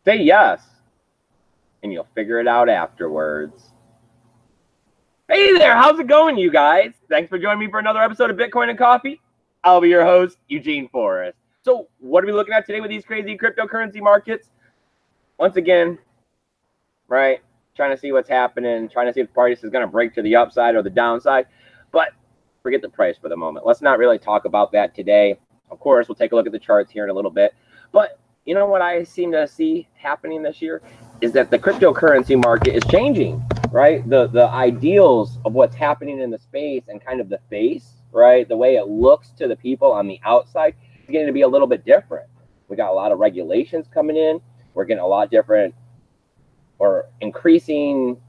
Say yes, and you'll figure it out afterwards. Hey there, how's it going, you guys? Thanks for joining me for another episode of Bitcoin and Coffee. I'll be your host, Eugene Forrest. So, what are we looking at today with these crazy cryptocurrency markets? Once again, right, trying to see what's happening, trying to see if the price is going to break to the upside or the downside. But forget the price for the moment. Let's not really talk about that today. Of course, we'll take a look at the charts here in a little bit. But you know what I seem to see happening this year is that the cryptocurrency market is changing, right? The ideals of what's happening in the space and kind of the face, right? The way it looks to the people on the outside is getting to be a little bit different. We got a lot of regulations coming in. We're getting a lot different or increasing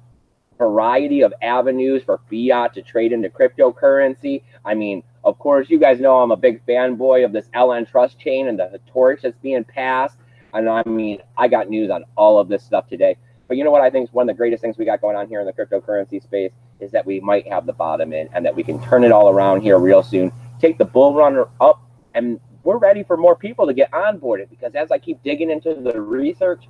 variety of avenues for fiat to trade into cryptocurrency. I mean, of course, you guys know I'm a big fanboy of this LN Trust chain and the torch that's being passed. And I mean, I got news on all of this stuff today. But you know what I think is one of the greatest things we got going on here in the cryptocurrency space is that we might have the bottom in and that we can turn it all around here real soon, take the bull run up, and we're ready for more people to get onboarded, because as I keep digging into the research,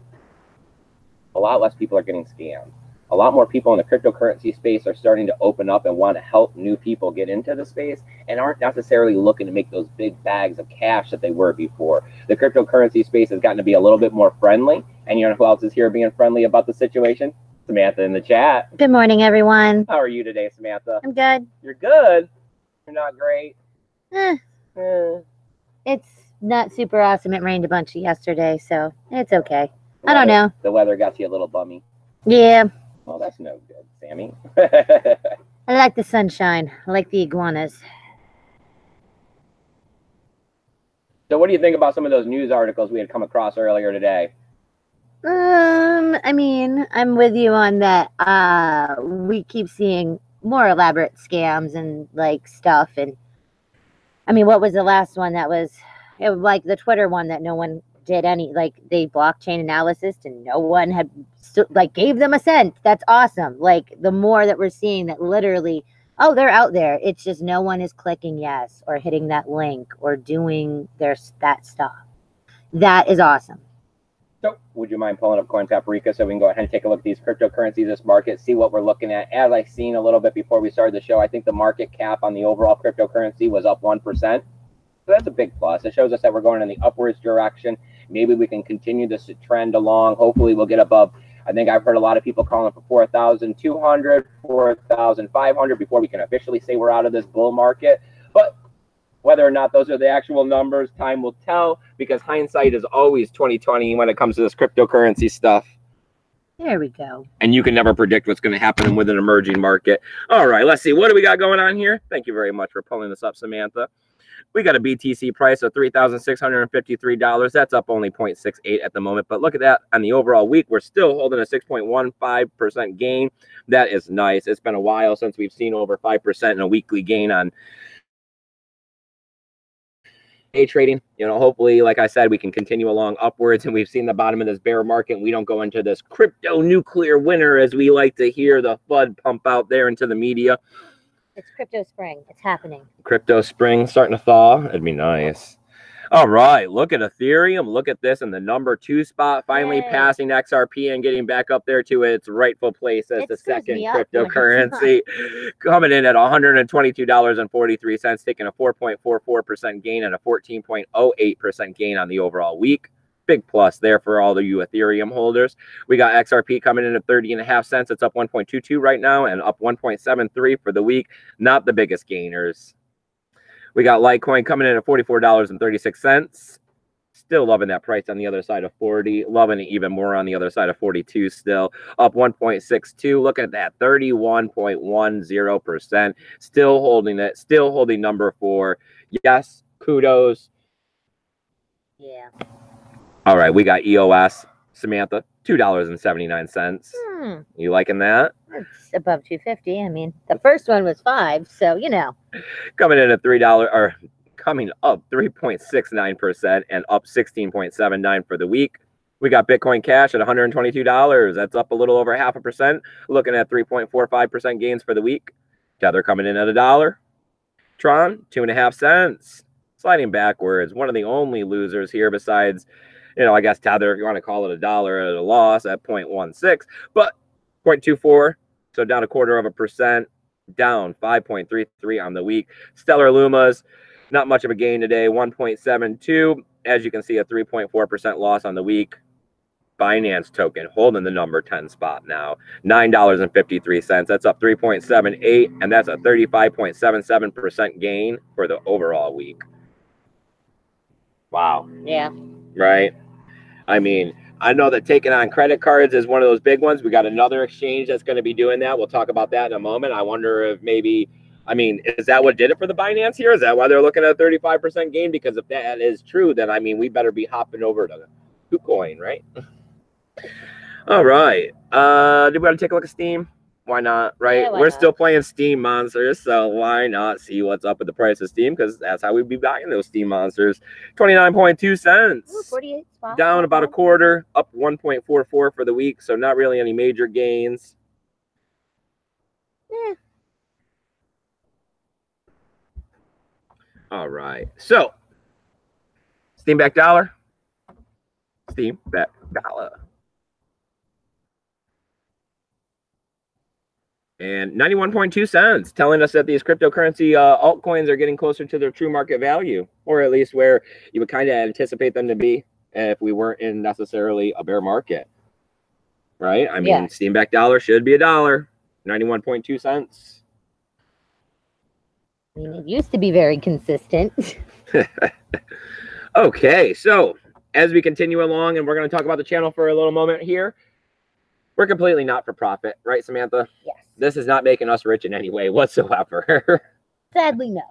a lot less people are getting scammed. A lot more people in the cryptocurrency space are starting to open up and want to help new people get into the space and aren't necessarily looking to make those big bags of cash that they were before. The cryptocurrency space has gotten to be a little bit more friendly. And you know who else is here being friendly about the situation? Samantha in the chat. Good morning, everyone. How are you today, Samantha? I'm good. You're good. You're not great. It's not super awesome. It rained a bunch yesterday, so it's okay. I don't know. The weather got you a little bummy. Yeah. Oh, that's no good, Sammy. I like the sunshine. I like the iguanas. So what do you think about some of those news articles we had come across earlier today? I mean, I'm with you on that. We keep seeing more elaborate scams and like stuff. And I mean, what was the last one that was, it was like the Twitter one that no one did any, like they blockchain analysis and no one had like gave them a cent. That's awesome. Like the more that we're seeing that literally, oh, they're out there. It's just no one is clicking yes or hitting that link or doing that stuff. That is awesome. So would you mind pulling up Coin Paprika so we can go ahead and take a look at these cryptocurrencies, this market, see what we're looking at? As I seen a little bit before we started the show, I think the market cap on the overall cryptocurrency was up 1%. So that's a big plus. It shows us that we're going in the upwards direction. Maybe we can continue this trend along. Hopefully we'll get above, I think I've heard a lot of people calling for 4,200, 4,500 before we can officially say we're out of this bull market. But whether or not those are the actual numbers, time will tell, because hindsight is always 2020 when it comes to this cryptocurrency stuff. There we go. And you can never predict what's going to happen with an emerging market. All right, let's see. What do we got going on here? Thank you very much for pulling this up, Samantha. We got a BTC price of $3,653. That's up only 0.68 at the moment. But look at that. On the overall week, we're still holding a 6.15% gain. That is nice. It's been a while since we've seen over 5% in a weekly gain on day trading. You know, hopefully, like I said, we can continue along upwards, and we've seen the bottom of this bear market, and we don't go into this crypto nuclear winter, as we like to hear the FUD pump out there into the media. It's crypto spring. It's happening. Crypto spring starting to thaw. It'd be nice. All right, look at Ethereum. Look at this in the number 2 spot, finally passing XRP and getting back up there to its rightful place as the second cryptocurrency, coming in at $122.43, taking a 4.44% gain and a 14.08% gain on the overall week. Big plus there for all the you Ethereum holders. We got XRP coming in at 30.5 cents. It's up 1.22 right now and up 1.73 for the week. Not the biggest gainers. We got Litecoin coming in at $44.36. Still loving that price on the other side of 40. Loving it even more on the other side of 42 still. Up 1.62. Look at that. 31.10%. Still holding it. Still holding number 4. Yes, kudos. Yeah. All right, we got EOS, Samantha, $2.79. You liking that? It's above 250. I mean, the first one was 5, so you know. Coming in at $3 or coming up 3.69% and up 16.79 for the week. We got Bitcoin Cash at $122. That's up a little over 0.5%. Looking at 3.45% gains for the week. Tether coming in at $1. Tron, 2.5 cents. Sliding backwards. One of the only losers here besides I guess Tether, if you want to call it a dollar at a loss at 0.16, but 0.24, so down 0.25%, down 5.33 on the week. Stellar Lumas, not much of a gain today, 1.72. As you can see, a 3.4% loss on the week. Binance token holding the number 10 spot now, $9.53. That's up 3.78, and that's a 35.77% gain for the overall week. Wow. Yeah. Right? I mean, I know that taking on credit cards is one of those big ones. We got another exchange that's going to be doing that. We'll talk about that in a moment. I wonder if maybe, I mean, is that what did it for the Binance here? Is that why they're looking at a 35% gain? Because if that is true, then I mean, we better be hopping over to KuCoin, right? All right. Do we want to take a look at Steam? Why not, right? Yeah, We're still playing Steam Monsters, so why not see what's up with the price of Steam? Because that's how we'd be buying those Steam Monsters. 29.2 cents. Ooh, 48 spots. Down about a quarter, up 1.44 for the week, so not really any major gains. Yeah. All right. So, Steam back dollar. Steam back dollar. And 91.2 cents, telling us that these cryptocurrency altcoins are getting closer to their true market value, or at least where you would kind of anticipate them to be if we weren't in necessarily a bear market, right? I mean, Steam back dollar should be $1, 91.2 cents. I mean, it used to be very consistent. Okay, so as we continue along, and we're going to talk about the channel for a little moment here, we're completely not for profit, right, Samantha? Yes. This is not making us rich in any way whatsoever. Sadly, no.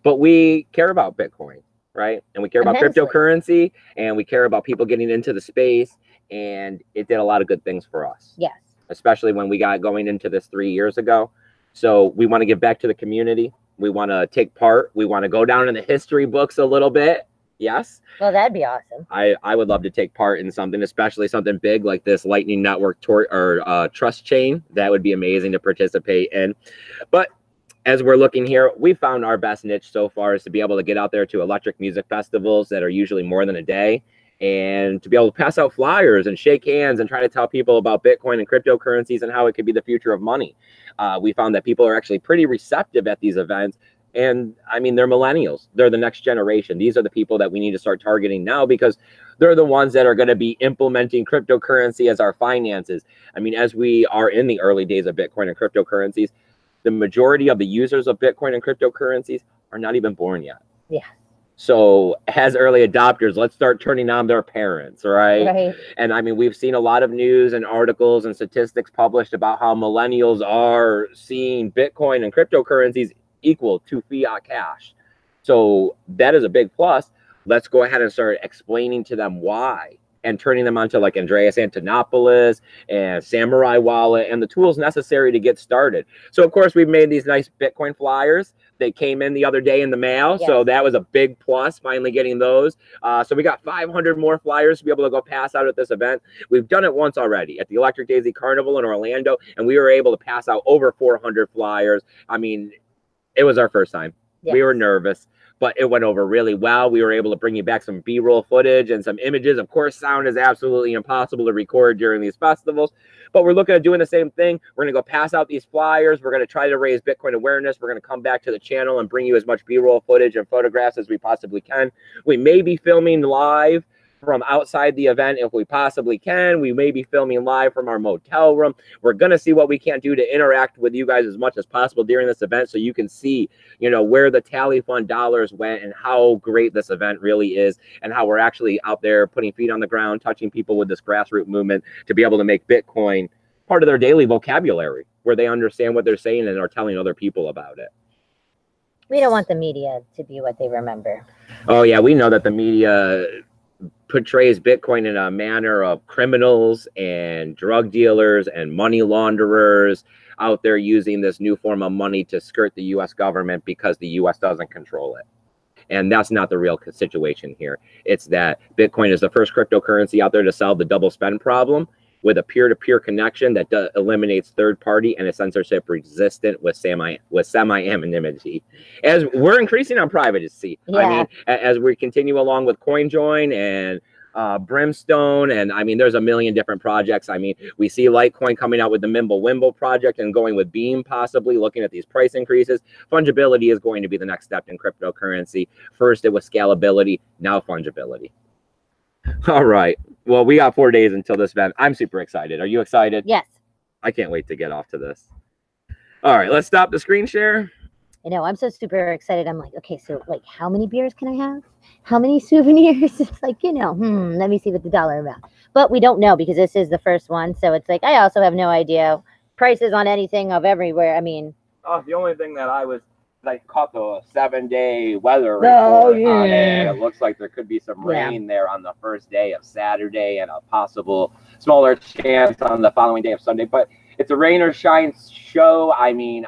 But we care about Bitcoin, right? And we care about cryptocurrency, and we care about people getting into the space, and it did a lot of good things for us. Yes. Especially when we got going into this 3 years ago. So we want to give back to the community. We want to take part. We want to go down in the history books a little bit. Yes. Well, that'd be awesome. I would love to take part in something, especially something big like this Lightning Network trust chain. That would be amazing to participate in. But as we're looking here, we found our best niche so far is to be able to get out there to electric music festivals that are usually more than a day, and to be able to pass out flyers and shake hands and try to tell people about Bitcoin and cryptocurrencies and how it could be the future of money. We found that people are actually pretty receptive at these events. And I mean, they're millennials. They're the next generation. These are the people that we need to start targeting now, because they're the ones that are going to be implementing cryptocurrency as our finances. I mean, as we are in the early days of Bitcoin and cryptocurrencies, the majority of the users of Bitcoin and cryptocurrencies are not even born yet. Yeah. So as early adopters, let's start turning on their parents, right? Right. And I mean, we've seen a lot of news and articles and statistics published about how millennials are seeing Bitcoin and cryptocurrencies equal to fiat cash. So that is a big plus. Let's go ahead and start explaining to them why, and turning them onto like Andreas Antonopoulos and Samurai Wallet and the tools necessary to get started. So of course, we've made these nice Bitcoin flyers. They came in the other day in the mail. Yes. So that was a big plus, finally getting those. So we got 500 more flyers to be able to go pass out at this event. We've done it once already at the Electric Daisy Carnival in Orlando, and we were able to pass out over 400 flyers. I mean, it was our first time. Yes. We were nervous, but it went over really well. We were able to bring you back some B-roll footage and some images. Of course, sound is absolutely impossible to record during these festivals, but we're looking at doing the same thing. We're going to go pass out these flyers. We're going to try to raise Bitcoin awareness. We're going to come back to the channel and bring you as much B-roll footage and photographs as we possibly can. We may be filming live from outside the event if we possibly can. We may be filming live from our motel room. We're going to see what we can do to interact with you guys as much as possible during this event, so you can see, you know, where the Tally Fund dollars went and how great this event really is, and how we're actually out there putting feet on the ground, touching people with this grassroots movement to be able to make Bitcoin part of their daily vocabulary, where they understand what they're saying and are telling other people about it. We don't want the media to be what they remember. Oh yeah, we know that the media portrays Bitcoin in a manner of criminals and drug dealers and money launderers out there using this new form of money to skirt the U.S. government because the U.S. doesn't control it. And that's not the real situation here. It's that Bitcoin is the first cryptocurrency out there to solve the double spend problem with a peer-to-peer connection that eliminates third party and is censorship resistant with semi-anonymity. As we're increasing on privacy, yeah. I mean, as we continue along with CoinJoin and Brimstone, and I mean, there's a million different projects. I mean, we see Litecoin coming out with the Mimblewimble project and going with Beam, possibly looking at these price increases. Fungibility is going to be the next step in cryptocurrency. First, it was scalability, now fungibility. All right. Well, we got 4 days until this event. I'm super excited. Are you excited? Yes. I can't wait to get off to this. All right, let's stop the screen share. I know, I'm so super excited. I'm like, okay, so like how many beers can I have? How many souvenirs? It's like, let me see what the dollar amount. But we don't know because this is the first one. So it's like, I also have no idea prices on anything of everywhere. I mean. Oh, the only thing that I caught the 7-day weather report on it. It looks like there could be some rain there on the first day of Saturday and a possible smaller chance on the following day of Sunday. But it's a rain or shine show. I mean,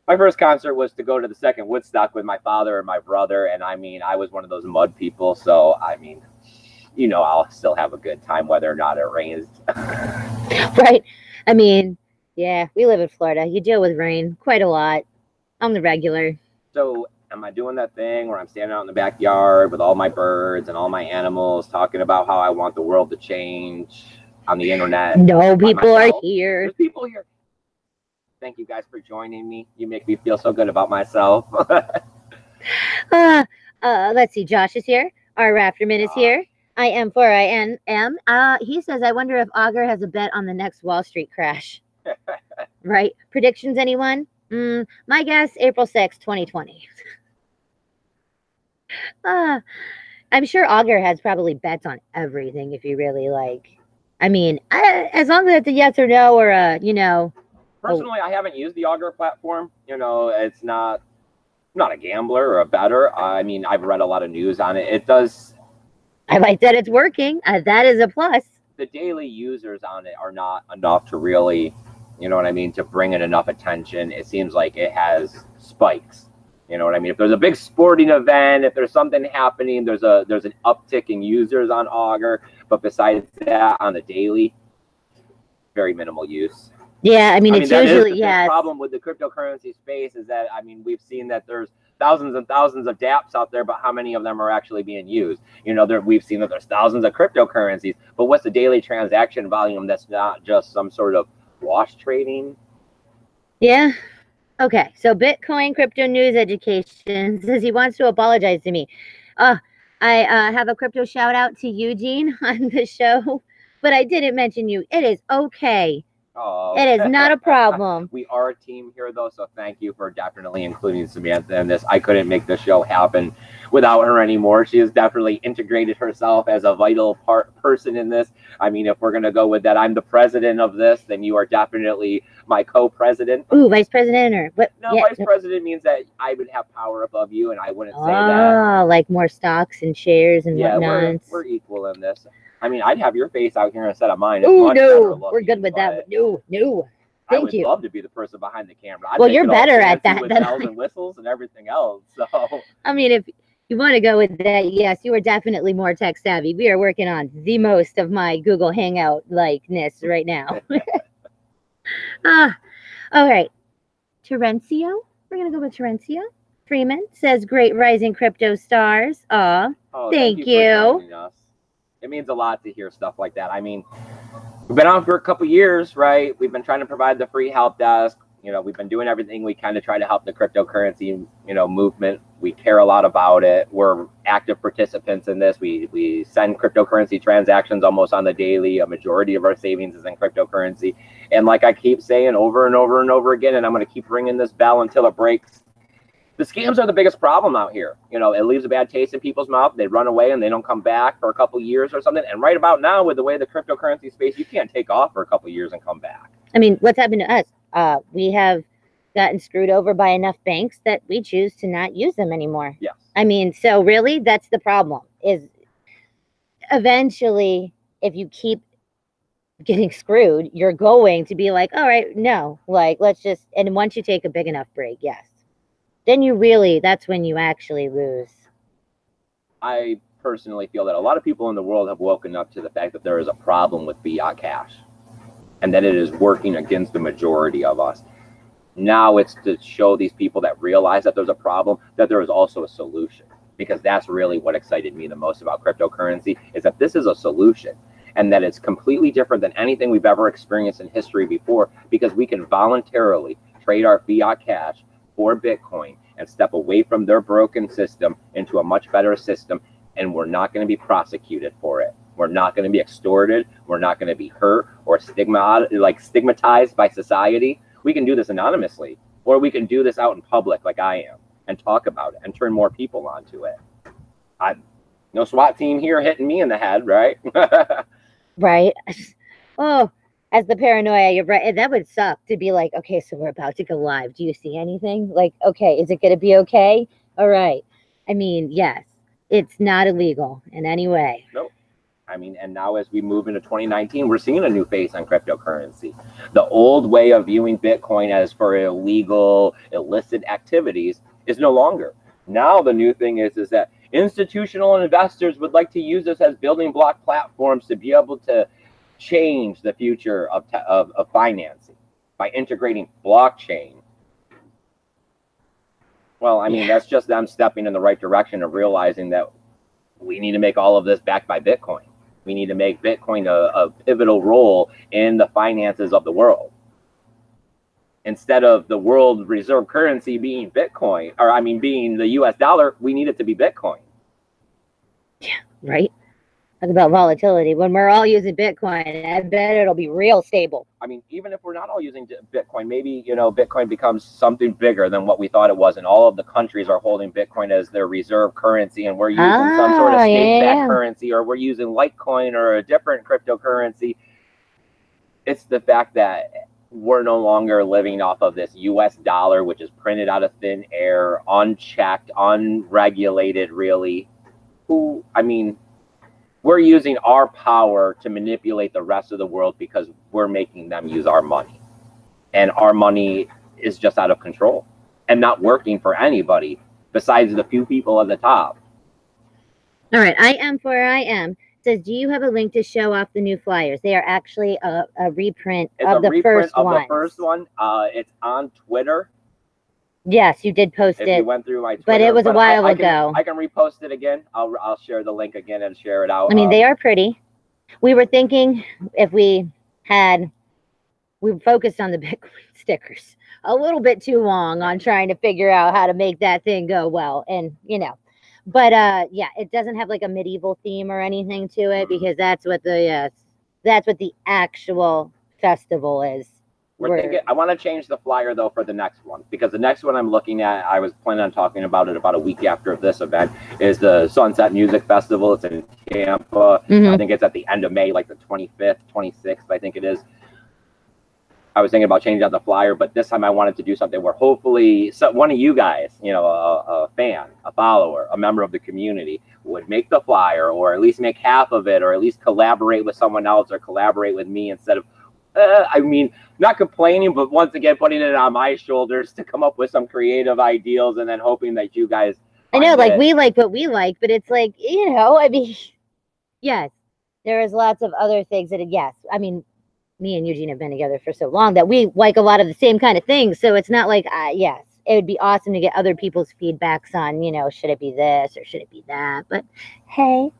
my first concert was to go to the second Woodstock with my father and my brother. And I mean, I was one of those mud people. So, I mean, I'll still have a good time whether or not it rains. Right. I mean, yeah, we live in Florida. You deal with rain quite a lot on the regular. So am I doing that thing where I'm standing out in the backyard with all my birds and all my animals talking about how I want the world to change on the internet? No, people are here. There's people here. Thank you guys for joining me. You make me feel so good about myself. Let's see. Josh is here. R. Rafterman is here. I am for I am. He says, I wonder if Augur has a bet on the next Wall Street crash. Right? Predictions, anyone? My guess, April 6th, 2020. I'm sure Augur has probably bets on everything if you really like. I mean, as long as it's a yes or no or a, Personally, I haven't used the Augur platform. It's not a gambler or a bettor. I mean, I've read a lot of news on it. It does. I like that it's working. That is a plus. The daily users on it are not enough to really, to bring in enough attention. It seems like it has spikes. You know what I mean? If there's a big sporting event, if there's something happening, there's an uptick in users on Augur. But besides that, on the daily, very minimal use. Yeah, it's usually, the problem with the cryptocurrency space is that, we've seen that there's thousands and thousands of dApps out there, but how many of them are actually being used? We've seen that there's thousands of cryptocurrencies, but what's the daily transaction volume that's not just some sort of wash trading? Yeah. Okay, so Bitcoin Crypto News Education says he wants to apologize to me. I have a crypto shout out to Eugene on the show, but I didn't mention you. It is okay. Oh. It is not a problem. We are a team here, though, so thank you for definitely including Samantha in this. I couldn't make the show happen without her anymore. She has definitely integrated herself as a vital person in this. If we're going to go with that, I'm the president of this, then you are definitely my co-president. Ooh, vice president or what? No, yeah, vice president means that I would have power above you, and I wouldn't say that. Oh, like more stocks and shares and whatnot. Yeah, we're equal in this. I'd have your face out here instead of mine. Oh, no, we're good with that. No. Thank you. I would love to be the person behind the camera. Well, you're better at that. With bells and whistles and everything else. So, if you want to go with that, yes, you are definitely more tech savvy. We are working on the most of my Google Hangout likeness right now. All right. Terencio. We're going to go with Terencio. Freeman says, great rising crypto stars. Thank you. It means a lot to hear stuff like that. We've been on for a couple years, right? We've been trying to provide the free help desk. We've been doing everything we can to try to help the cryptocurrency, movement. We care a lot about it. We're active participants in this. We send cryptocurrency transactions almost on the daily. A majority of our savings is in cryptocurrency. And like I keep saying over and over and over again, and I'm going to keep ringing this bell until it breaks, the scams are the biggest problem out here. It leaves a bad taste in people's mouth. They run away and they don't come back for a couple years or something. And right about now, with the way the cryptocurrency space, you can't take off for a couple years and come back. What's happened to us? We have gotten screwed over by enough banks that we choose to not use them anymore. Yes. So really, that's the problem. Is eventually, if you keep getting screwed, you're going to be like, all right, no, let's just. And once you take a big enough break, yes. Then that's when you actually lose. I personally feel that a lot of people in the world have woken up to the fact that there is a problem with fiat cash and that it is working against the majority of us. Now it's to show these people that realize that there's a problem, that there is also a solution. because that's really what excited me the most about cryptocurrency, is that this is a solution and that it's completely different than anything we've ever experienced in history before, because we can voluntarily trade our fiat cash for Bitcoin and step away from their broken system into a much better system, and we're not going to be prosecuted for it. We're not going to be extorted. We're not going to be hurt or stigmatized by society. We can do this anonymously, or we can do this out in public like I am and talk about it and turn more people onto it. No SWAT team here hitting me in the head, right? Right. Oh, as the paranoia, you're right. That would suck to be like, okay, so we're about to go live. Do you see anything? Like, okay, is it going to be okay? All right. I mean, yes, it's not illegal in any way. Nope. I mean, and now as we move into 2019, we're seeing a new face on cryptocurrency. The old way of viewing Bitcoin as for illegal, illicit activities is no longer. Now the new thing is that institutional investors would like to use this as building block platforms to be able to change the future of financing by integrating blockchain. Well, I mean, that's just them stepping in the right direction of realizing that we need to make all of this backed by Bitcoin. We need to make Bitcoin a pivotal role in the finances of the world. Instead of the world reserve currency being Bitcoin, or I mean, being the US dollar, we need it to be Bitcoin. Yeah, right. Talk about volatility. When we're all using Bitcoin, I bet it'll be real stable. I mean, even if we're not all using Bitcoin, maybe, Bitcoin becomes something bigger than what we thought it was. And all of the countries are holding Bitcoin as their reserve currency, and we're using some sort of state-backed currency, or we're using Litecoin or a different cryptocurrency. It's the fact that we're no longer living off of this US dollar, which is printed out of thin air, unchecked, unregulated, really. We're using our power to manipulate the rest of the world because we're making them use our money. And our money is just out of control and not working for anybody besides the few people at the top. All right. I am for I am. Says, do you have a link to show off the new flyers? They are actually a reprint of the first one. It's on Twitter. Yes, you did post it. If you went through my Twitter, but it was a while ago. I can repost it again. I'll share the link again and share it out. I mean, they are pretty. We were thinking if we focused on the Bitcoin stickers a little bit too long on trying to figure out how to make that thing go well. And, but yeah, it doesn't have like a medieval theme or anything to it, because that's what the actual festival is. I want to change the flyer though for the next one, because the next one I'm looking at, I was planning on talking about it about a week after this event, is the Sunset Music Festival. It's in Tampa. I think it's at the end of May, like the 25th, 26th, I think it is. I was thinking about changing out the flyer, but this time I wanted to do something where hopefully one of you guys, a fan, a follower, a member of the community, would make the flyer, or at least make half of it, or at least collaborate with someone else, or collaborate with me instead of not complaining, but once again putting it on my shoulders to come up with some creative ideals, and then hoping that you guys. I know, like we like what we like, but it's like, I mean, yes, there is lots of other things that, yes, I mean, me and Eugene have been together for so long that we like a lot of the same kind of things. So it's not like, yes, it would be awesome to get other people's feedbacks on, should it be this or should it be that? But hey,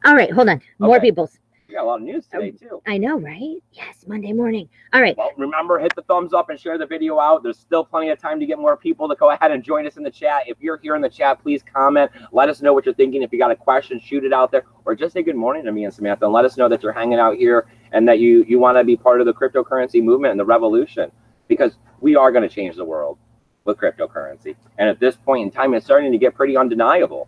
all right, hold on, more people's. We got a lot of news today, too. I know, right? Yes, Monday morning. All right. Well, remember, hit the thumbs up and share the video out. There's still plenty of time to get more people to go ahead and join us in the chat. If you're here in the chat, please comment. Let us know what you're thinking. If you got a question, shoot it out there. Or just say good morning to me and Samantha, and let us know that you're hanging out here and that you want to be part of the cryptocurrency movement and the revolution. Because we are going to change the world with cryptocurrency. And at this point in time, it's starting to get pretty undeniable.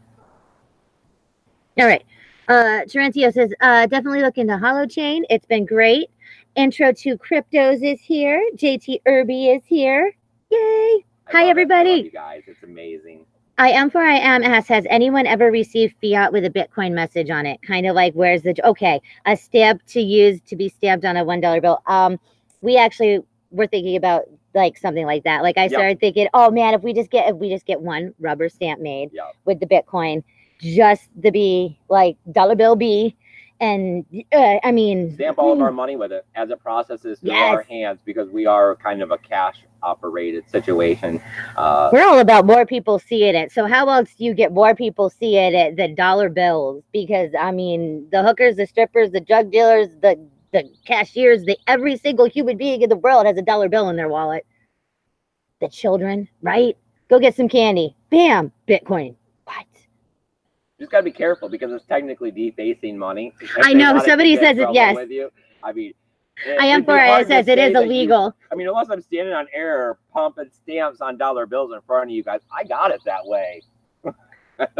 All right. Terentio says, definitely look into Holochain. It's been great. Intro to Cryptos is here. JT Irby is here. Yay. Hi, everybody. I love you guys. It's amazing. I am for I am asks, has anyone ever received fiat with a Bitcoin message on it? Kind of like, where's the, a stamp to be stamped on a $1 bill. We actually were thinking about like something like that. Like I started thinking, oh man, if we just get one rubber stamp made with the Bitcoin, just the B, like dollar bill B, and I mean, stamp all of our money with it as it processes through our hands, because we are kind of a cash operated situation. We're all about more people seeing it. So how else do you get more people seeing it than dollar bills? Because I mean, the hookers, the strippers, the drug dealers, the cashiers, every single human being in the world has a dollar bill in their wallet. The children, right? Go get some candy. Bam, Bitcoin. What? You just gotta be careful because it's technically defacing money. I know somebody says it. Yes. With you. I mean, I am for it. It says it is illegal. I mean, unless I'm standing on air pumping stamps on dollar bills in front of you guys, I got it that way.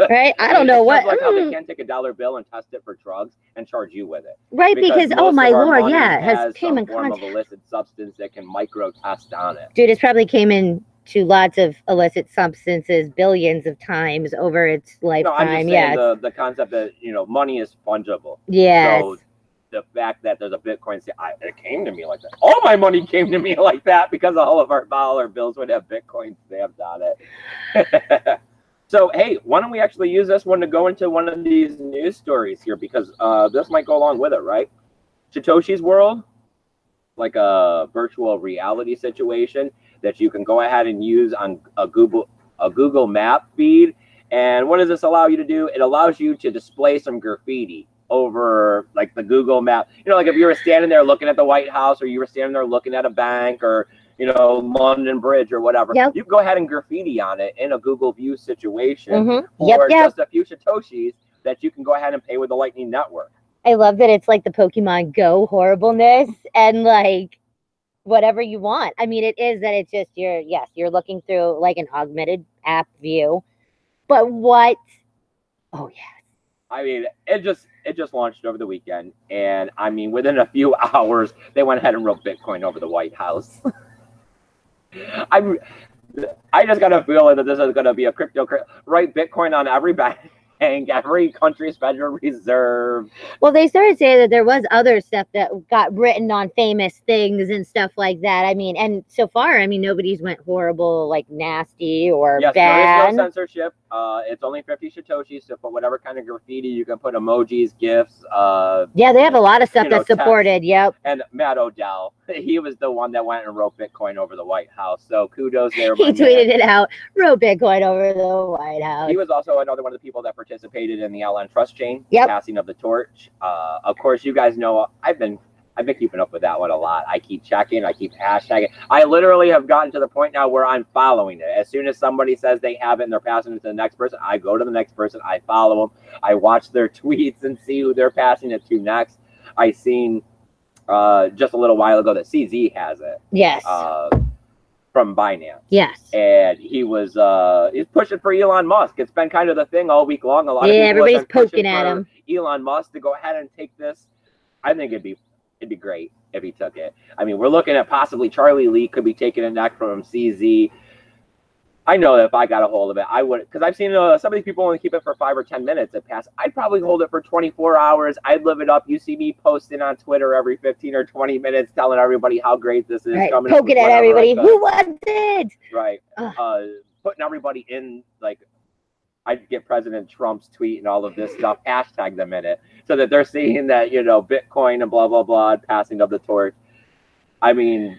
Right? I don't know what. Like how they can't take a dollar bill and test it for drugs and charge you with it. Right, because oh my lord, yeah, it has payment some form of illicit substance that can micro test on it. Dude, it's probably came in to lots of illicit substances billions of times over its lifetime. No, I'm just saying the concept that money is fungible. Yeah. So the fact that there's a Bitcoin, it came to me like that. All my money came to me like that because all of our dollar bills would have Bitcoin stamped on it. So, hey, why don't we actually use this one to go into one of these news stories here, because this might go along with it, right? Satoshi's World, like a virtual reality situation that you can go ahead and use on a Google map feed. And what does this allow you to do? It allows you to display some graffiti over like the Google map. Like if you were standing there looking at the White House, or you were standing there looking at a bank, or London Bridge or whatever. Yep. You can go ahead and graffiti on it in a Google View situation for just a few Satoshis that you can go ahead and pay with the Lightning Network. I love that it's like the Pokemon Go horribleness and like whatever you want. I mean, it is that it's just you're looking through like an augmented app view. But what? Oh, yeah. I mean, it just launched over the weekend. And I mean, within a few hours, they went ahead and wrote Bitcoin over the White House. I just got a feeling that this is going to be a right? Bitcoin on every bank, every country's Federal Reserve. Well, they started saying that there was other stuff that got written on famous things and stuff like that. I mean, and so far, I mean, nobody's went horrible, like nasty or bad. There is no censorship. It's only 50 Satoshis, so put whatever kind of graffiti. You can put emojis, GIFs. Yeah, they have a lot of stuff that's supported. Text. Yep. And Matt Odell, he was the one that went and wrote Bitcoin over the White House. So kudos there. He tweeted it out, wrote Bitcoin over the White House. He was also another one of the people that participated in the LN Trust chain, passing of the torch. Of course, you guys know I've been keeping up with that one a lot. I keep checking, I keep hashtagging. I literally have gotten to the point now where I'm following it. As soon as somebody says they have it and they're passing it to the next person, I go to the next person, I follow them, I watch their tweets and see who they're passing it to next. I seen just a little while ago that CZ has it. Yes. From Binance. Yes. And he was he's pushing for Elon Musk. It's been kind of the thing all week long. A lot of people everybody's poking at him. Elon Musk to go ahead and take this. I think it'd be great if he took it. I mean, we're looking at possibly Charlie Lee could be taking it next from CZ. I know that if I got a hold of it, I would, because I've seen some of these people only keep it for 5 or 10 minutes at pass. I'd probably hold it for 24 hours. I'd live it up. You see me posting on Twitter every 15 or 20 minutes, telling everybody how great this is. Right. Poking at everybody. Who wants it? Right. Putting everybody in, like, I'd get President Trump's tweet and all of this stuff, hashtag them in it, so that they're seeing that, Bitcoin and blah, blah, blah, passing of the torch. I mean,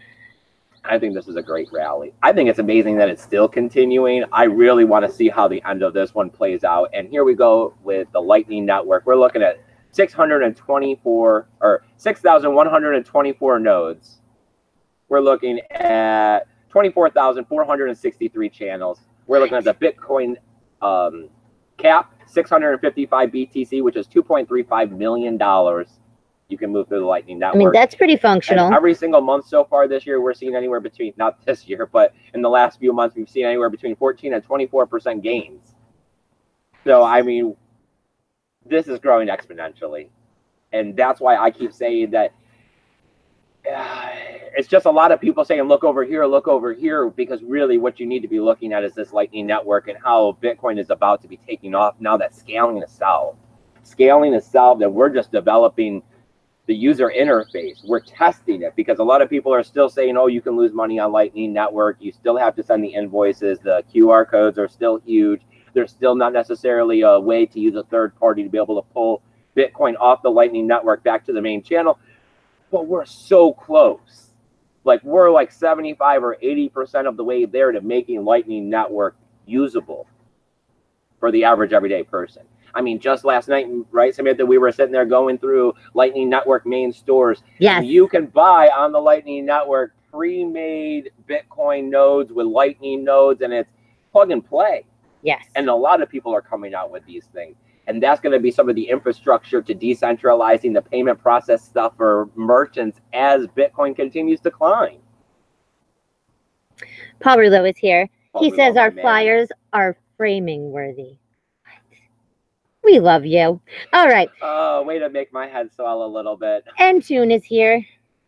I think this is a great rally. I think it's amazing that it's still continuing. I really want to see how the end of this one plays out. And here we go with the Lightning Network. We're looking at 6,124 nodes. We're looking at 24,463 channels. We're looking at the Bitcoin cap, 655 BTC, which is $2.35 million. You can move through the Lightning Network. I mean, that's pretty functional. And every single month so far this year, we're seeing anywhere between, not this year, but in the last few months, we've seen anywhere between 14 and 24% gains. So, I mean, this is growing exponentially. And that's why I keep saying that it's just a lot of people saying, look over here, because really what you need to be looking at is this Lightning Network and how Bitcoin is about to be taking off now that scaling is solved. Scaling is solved, and we're just developing the user interface. We're testing it because a lot of people are still saying, oh, you can lose money on Lightning Network. You still have to send the invoices. The QR codes are still huge. There's still not necessarily a way to use a third party to be able to pull Bitcoin off the Lightning Network back to the main channel. But we're so close. Like we're like 75 or 80% of the way there to making Lightning Network usable for the average everyday person. I mean, just last night, right, Samantha, we were sitting there going through Lightning Network main stores. Yes. And you can buy on the Lightning Network pre-made Bitcoin nodes with Lightning nodes, and it's plug and play. Yes. And a lot of people are coming out with these things. And that's going to be some of the infrastructure to decentralizing the payment process stuff for merchants as Bitcoin continues to climb. Paul Rouleau is here. Paul He Rouleau, says our my man. flyers are framing worthy. We love you. All right. Oh, way to make my head swell a little bit. And June is here.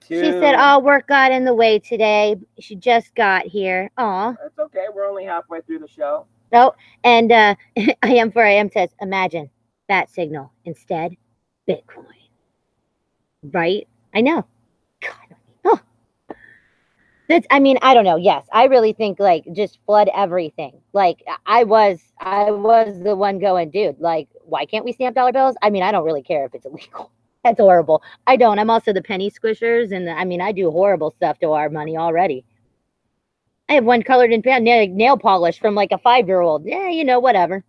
She said, "Oh, work got in the way today. She just got here." Aw. It's okay. We're only halfway through the show. Oh, and I am says, "Imagine bat signal instead, Bitcoin." Right? I know. God. Oh. That's. I mean, I don't know. Yes, I really think like just flood everything. Like I was the one going, dude. Like, why can't we stamp dollar bills? I mean, I don't really care if it's illegal. That's horrible. I don't. I'm also the penny squishers, and I mean, I do horrible stuff to our money already. I have one colored in nail polish from like a 5-year-old. Yeah, you know, whatever.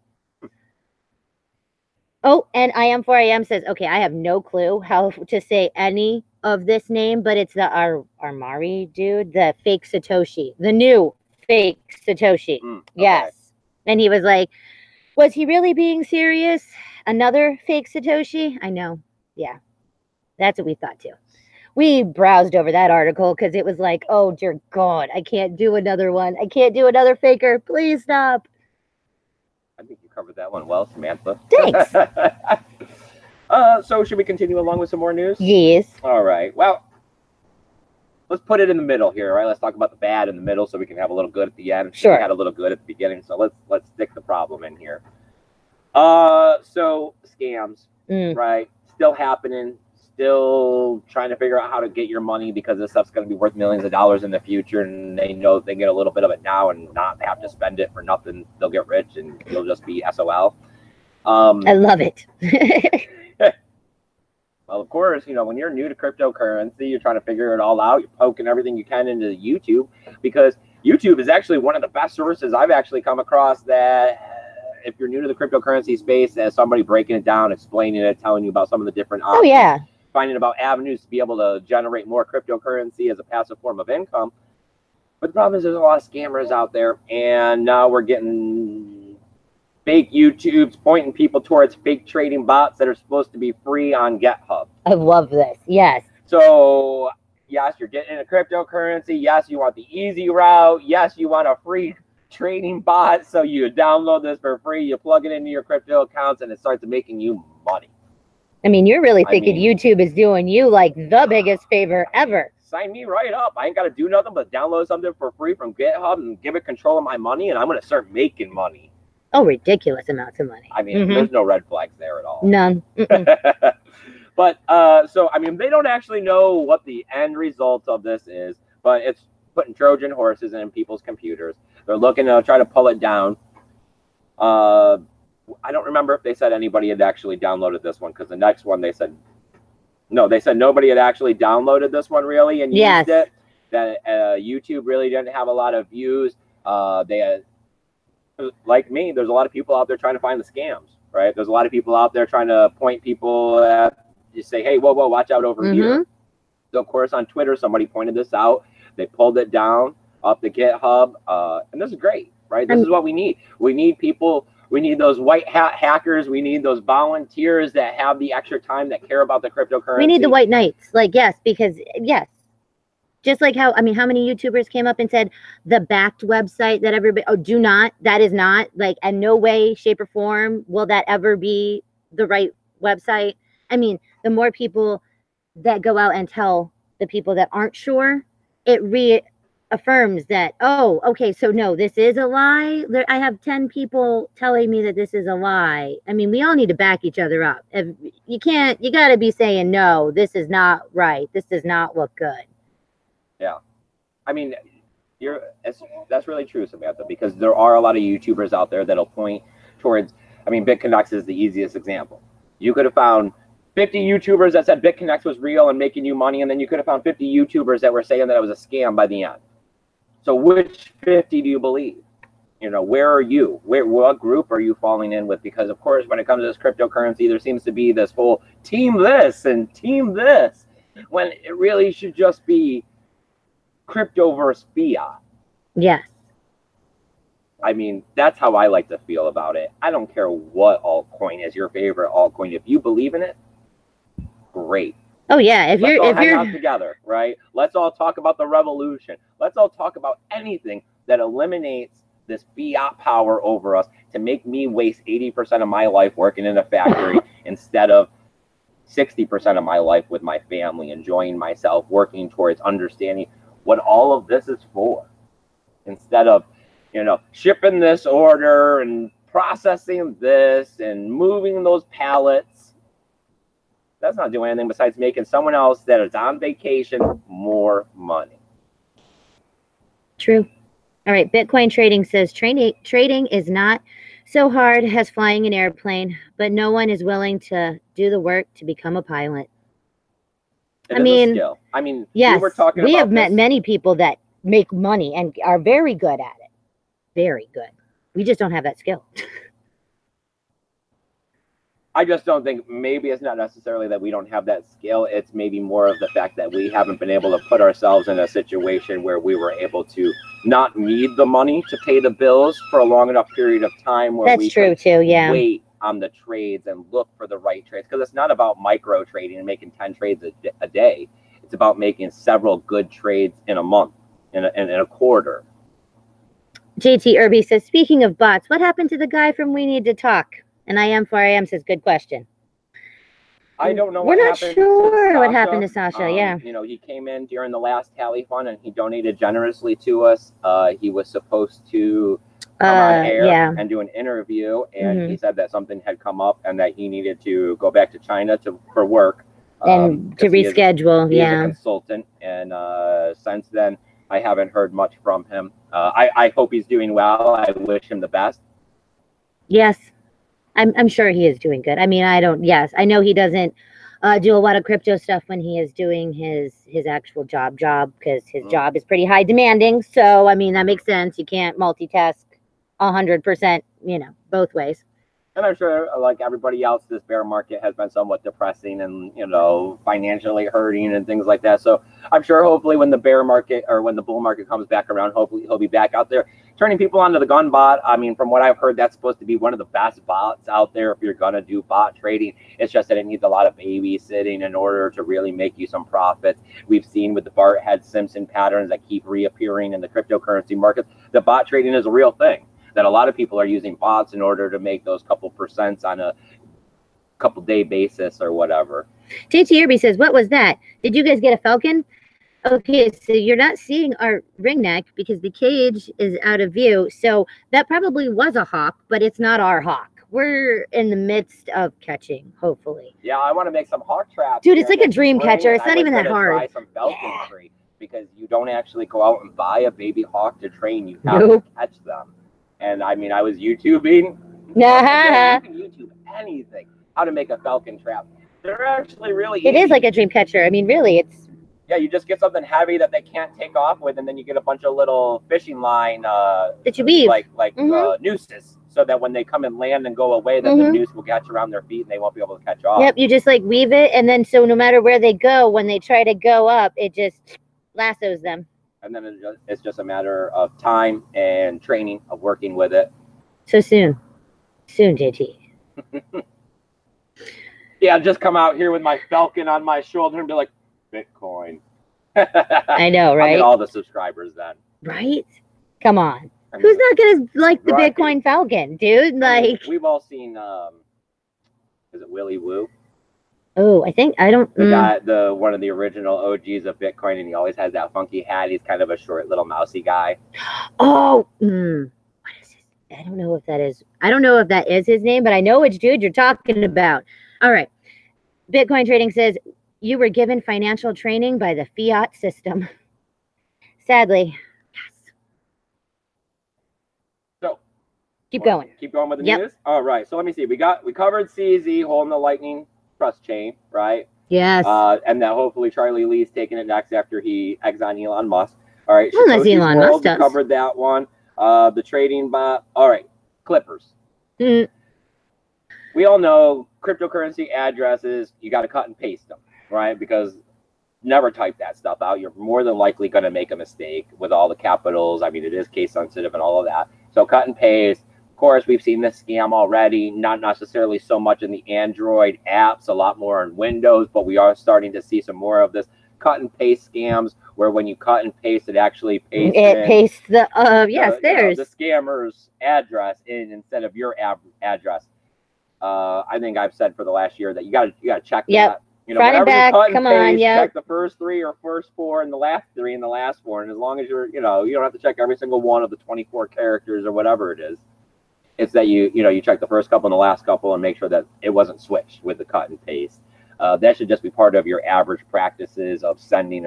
Oh, and I am 4am says, okay, I have no clue how to say any of this name, but it's the Armari dude, the fake Satoshi, the new fake Satoshi. Okay. Yes. And he was like, was he really being serious? Another fake Satoshi? I know. Yeah. That's what we thought too. We browsed over that article because it was like, oh, dear God, I can't do another one. I can't do another faker. Please stop. I think you covered that one well, Samantha. Thanks. So should we continue along with some more news? Yes. All right. Well, let's put it in the middle here, right? Let's talk about the bad in the middle so we can have a little good at the end. Sure. We had a little good at the beginning, so let's stick the problem in here. So scams, right? Still happening. Still trying to figure out how to get your money because this stuff's going to be worth millions of dollars in the future, and they know they get a little bit of it now and not have to spend it for nothing. They'll get rich and you'll just be SOL. I love it. Well, of course, you know, when you're new to cryptocurrency, you're trying to figure it all out. You're poking everything you can into YouTube because YouTube is actually one of the best sources I've actually come across that if you're new to the cryptocurrency space, as somebody breaking it down, explaining it, telling you about some of the different options. Oh, yeah. Finding about avenues to be able to generate more cryptocurrency as a passive form of income. But the problem is there's a lot of scammers out there, and now we're getting fake YouTubes pointing people towards fake trading bots that are supposed to be free on GitHub. I love this. Yes. So, yes, you're getting into cryptocurrency. Yes, you want the easy route. Yes, you want a free trading bot. So you download this for free. You plug it into your crypto accounts, and it starts making you money. I mean, you're really thinking YouTube is doing you like the biggest favor ever. Sign me right up. I ain't got to do nothing but download something for free from GitHub and give it control of my money, and I'm going to start making money. Oh, ridiculous amounts of money. I mean, there's no red flags there at all. None. But, so, I mean, they don't actually know what the end result of this is, but it's putting Trojan horses in people's computers. They're looking to try to pull it down. I don't remember if they said anybody had actually downloaded this one, because the next one they said nobody had actually downloaded this one really and used it. That YouTube really didn't have a lot of views. They had, like me, there's a lot of people out there trying to find the scams, right? There's a lot of people out there trying to point people at, you say, hey, whoa, watch out over here. So of course on Twitter somebody pointed this out. They pulled it down off the GitHub, and this is great, right? This is what we need. We need people. We need those white hat hackers. We need those volunteers that have the extra time, that care about the cryptocurrency. We need the white knights. Like, yes, because, yes. Just like how, I mean, how many YouTubers came up and said the backed website that everybody, do not, that is not, like, in no way, shape, or form will that ever be the right website. I mean, the more people that go out and tell the people that aren't sure, it reaffirms that, oh, okay, so no, this is a lie. I have 10 people telling me that this is a lie. I mean, we all need to back each other up. If you can't, you got to be saying, no, this is not right. This does not look good. Yeah. I mean, that's really true, Samantha, because there are a lot of YouTubers out there that'll point towards, I mean, BitConnects is the easiest example. You could have found 50 YouTubers that said BitConnects was real and making you money, and then you could have found 50 YouTubers that were saying that it was a scam by the end. So which 50 do you believe? You know, where are you? What group are you falling in with? Because, of course, when it comes to this cryptocurrency, there seems to be this whole team this and team this, when it really should just be crypto versus fiat. Yes. I mean, that's how I like to feel about it. I don't care what altcoin is your favorite altcoin. If you believe in it, great. Oh yeah, if Let's all hang you're out together, right? Let's all talk about the revolution. Let's all talk about anything that eliminates this fiat power over us to make me waste 80% of my life working in a factory instead of 60% of my life with my family, enjoying myself, working towards understanding what all of this is for, instead of, you know, shipping this order and processing this and moving those pallets. That's not doing anything besides making someone else that is on vacation more money. True. All right, Bitcoin trading says trading is not so hard as flying an airplane, but no one is willing to do the work to become a pilot. It is a skill. I mean, yes, we have met many people that make money and are very good at it. Very good. We just don't have that skill. I just don't think, maybe it's not necessarily that we don't have that skill. It's maybe more of the fact that we haven't been able to put ourselves in a situation where we were able to not need the money to pay the bills for a long enough period of time where we could wait on the trades and look for the right trades. Because it's not about micro trading and making 10 trades a day. It's about making several good trades in a month, in a quarter. JT Irby says, speaking of bots, what happened to the guy from We Need to Talk? And I am says, good question. I don't know. We're not sure what happened to Sasha. Yeah. You know, he came in during the last tally fund and he donated generously to us. He was supposed to come on air and do an interview, and he said that something had come up and that he needed to go back to China for work. And to reschedule. He is a consultant, and since then I haven't heard much from him. I hope he's doing well. I wish him the best. Yes. I'm sure he is doing good. I mean, I know he doesn't do a lot of crypto stuff when he is doing his actual job because his job is pretty high demanding. So, I mean, that makes sense. You can't multitask 100%, you know, both ways. And I'm sure, like everybody else, this bear market has been somewhat depressing and, you know, financially hurting and things like that. So I'm sure hopefully when the bear market or when the bull market comes back around, hopefully he'll be back out there turning people onto the gun bot. I mean, from what I've heard, that's supposed to be one of the best bots out there if you're going to do bot trading. It's just that it needs a lot of babysitting in order to really make you some profits. We've seen with the Barthead Simpson patterns that keep reappearing in the cryptocurrency markets, the bot trading is a real thing. That a lot of people are using bots in order to make those couple percents on a couple day basis or whatever. JT Irby says, what was that? Did you guys get a falcon? Okay, so you're not seeing our ring neck because the cage is out of view. So that probably was a hawk, but it's not our hawk. We're in the midst of catching, hopefully. Yeah, I want to make some hawk traps. Dude, it's like a dream catcher. It's not even that hard. Try some falconry because you don't actually go out and buy a baby hawk to train. You have to catch them. And I mean, I was YouTubing. You can YouTube anything. How to make a falcon trap. They're actually really easy. It is like a dream catcher. I mean, really, it's... Yeah, you just get something heavy that they can't take off with, and then you get a bunch of little fishing line that you weave. Like nooses, so that when they come and land and go away, then the noose will catch around their feet and they won't be able to catch off. Yep, you just like weave it, and then so no matter where they go, when they try to go up, it just lassos them. And then it's just a matter of time and training of working with it. So soon, JT. Yeah, just come out here with my falcon on my shoulder and be like, Bitcoin. I know, right? I'll get all the subscribers then. Right? Come on. Who's not gonna like the Bitcoin Falcon, dude? Like, I mean, we've all seen is it Willy Woo? Oh, I don't. The guy, one of the original OGs of Bitcoin, and he always has that funky hat. He's kind of a short, little mousy guy. Oh, what is his? I don't know if that is. I don't know if that is his name, but I know which dude you're talking about. All right, Bitcoin Trading says you were given financial training by the fiat system. Sadly, yes. So keep going. Keep going with the news. All right. So let me see. We covered CZ holding the Lightning trust chain, right? Yes. And that hopefully Charlie Lee's taking it next after he eggs on Elon Musk. All right, Unless Satoshi's Elon World, Musk we does. covered that one. The trading bot. All right, Clippers. Mm. We all know cryptocurrency addresses, you got to cut and paste them, right? Because never type that stuff out. You're more than likely going to make a mistake with all the capitals. I mean, it is case sensitive and all of that. So cut and paste. Of course, we've seen this scam already, not necessarily so much in the Android apps, a lot more on Windows, but we are starting to see some more of this cut and paste scams where when you cut and paste, it actually pastes the there's the scammer's address instead of your address. I think I've said for the last year that you got to check that. You know, front and back, you cut and come paste, on, check the first 3 or first 4 and the last 3 and the last 4. And as long as you're, you don't have to check every single one of the 24 characters or whatever it is. It's that you check the first couple and the last couple and make sure that it wasn't switched with the cut and paste. That should just be part of your average practices of sending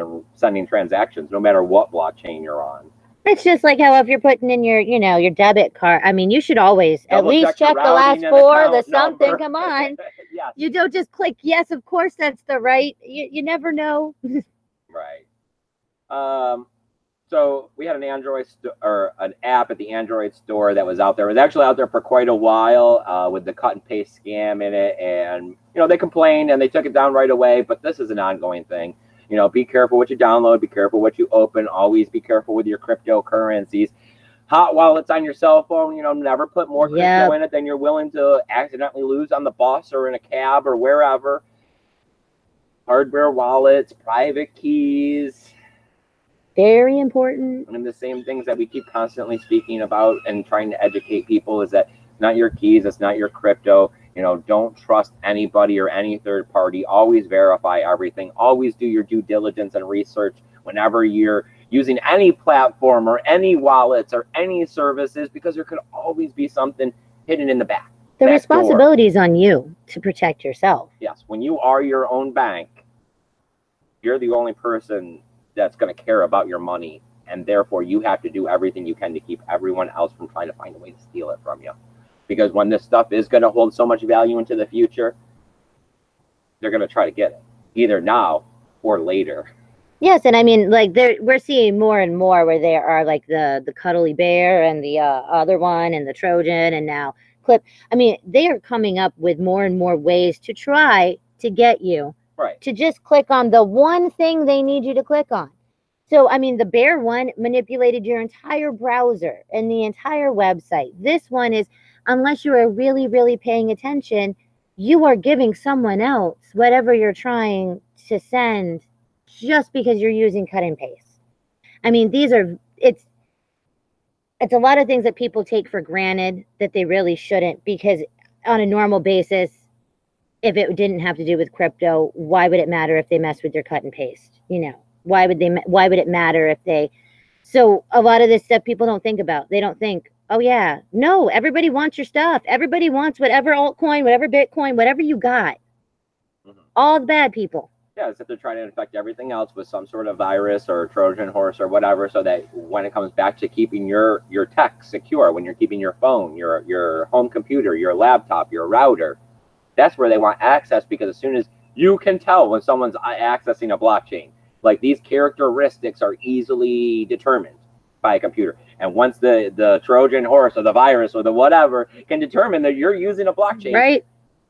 transactions, no matter what blockchain you're on. It's just like how if you're putting in your debit card, I mean, you should always at least check the last 4, the something. Number. Come on. Yes. You don't just click, yes, of course that's the right. You never know. Right. So we had an an app at the Android store that was out there. It was actually out there for quite a while with the cut and paste scam in it. And, they complained and they took it down right away. But this is an ongoing thing. Be careful what you download. Be careful what you open. Always be careful with your cryptocurrencies. Hot wallets on your cell phone, never put more crypto in it than you're willing to accidentally lose on the bus or in a cab or wherever. Hardware wallets, private keys. Very important. And the same things that we keep constantly speaking about and trying to educate people is that it's not your keys, it's not your crypto. Don't trust anybody or any third party. Always verify everything. Always do your due diligence and research whenever you're using any platform or any wallets or any services, because there could always be something hidden in the back. The responsibility is on you to protect yourself. Yes. When you are your own bank, you're the only person that's going to care about your money, and therefore you have to do everything you can to keep everyone else from trying to find a way to steal it from you. Because when this stuff is going to hold so much value into the future, they're going to try to get it, either now or later. Yes, and I mean, like, we're seeing more and more where there are like the cuddly bear and the other one and the Trojan and now Clip. I mean, they are coming up with more and more ways to try to get you to just click on the one thing they need you to click on. So, I mean, the bear one manipulated your entire browser and the entire website. This one is, unless you are really, really paying attention, you are giving someone else whatever you're trying to send just because you're using cut and paste. I mean, it's a lot of things that people take for granted that they really shouldn't, because on a normal basis, if it didn't have to do with crypto, why would it matter if they mess with your cut and paste? Why would it matter if they? So a lot of this stuff people don't think about. They don't think, oh yeah, no, everybody wants your stuff. Everybody wants whatever altcoin, whatever Bitcoin, whatever you got. Mm-hmm. All the bad people. Yeah, as if they're trying to infect everything else with some sort of virus or Trojan horse or whatever, so that when it comes back to keeping your tech secure, when you're keeping your phone, your home computer, your laptop, your router, that's where they want access, because as soon as you can tell when someone's accessing a blockchain, like these characteristics are easily determined by a computer. And once the Trojan horse or the virus or the whatever can determine that you're using a blockchain, right?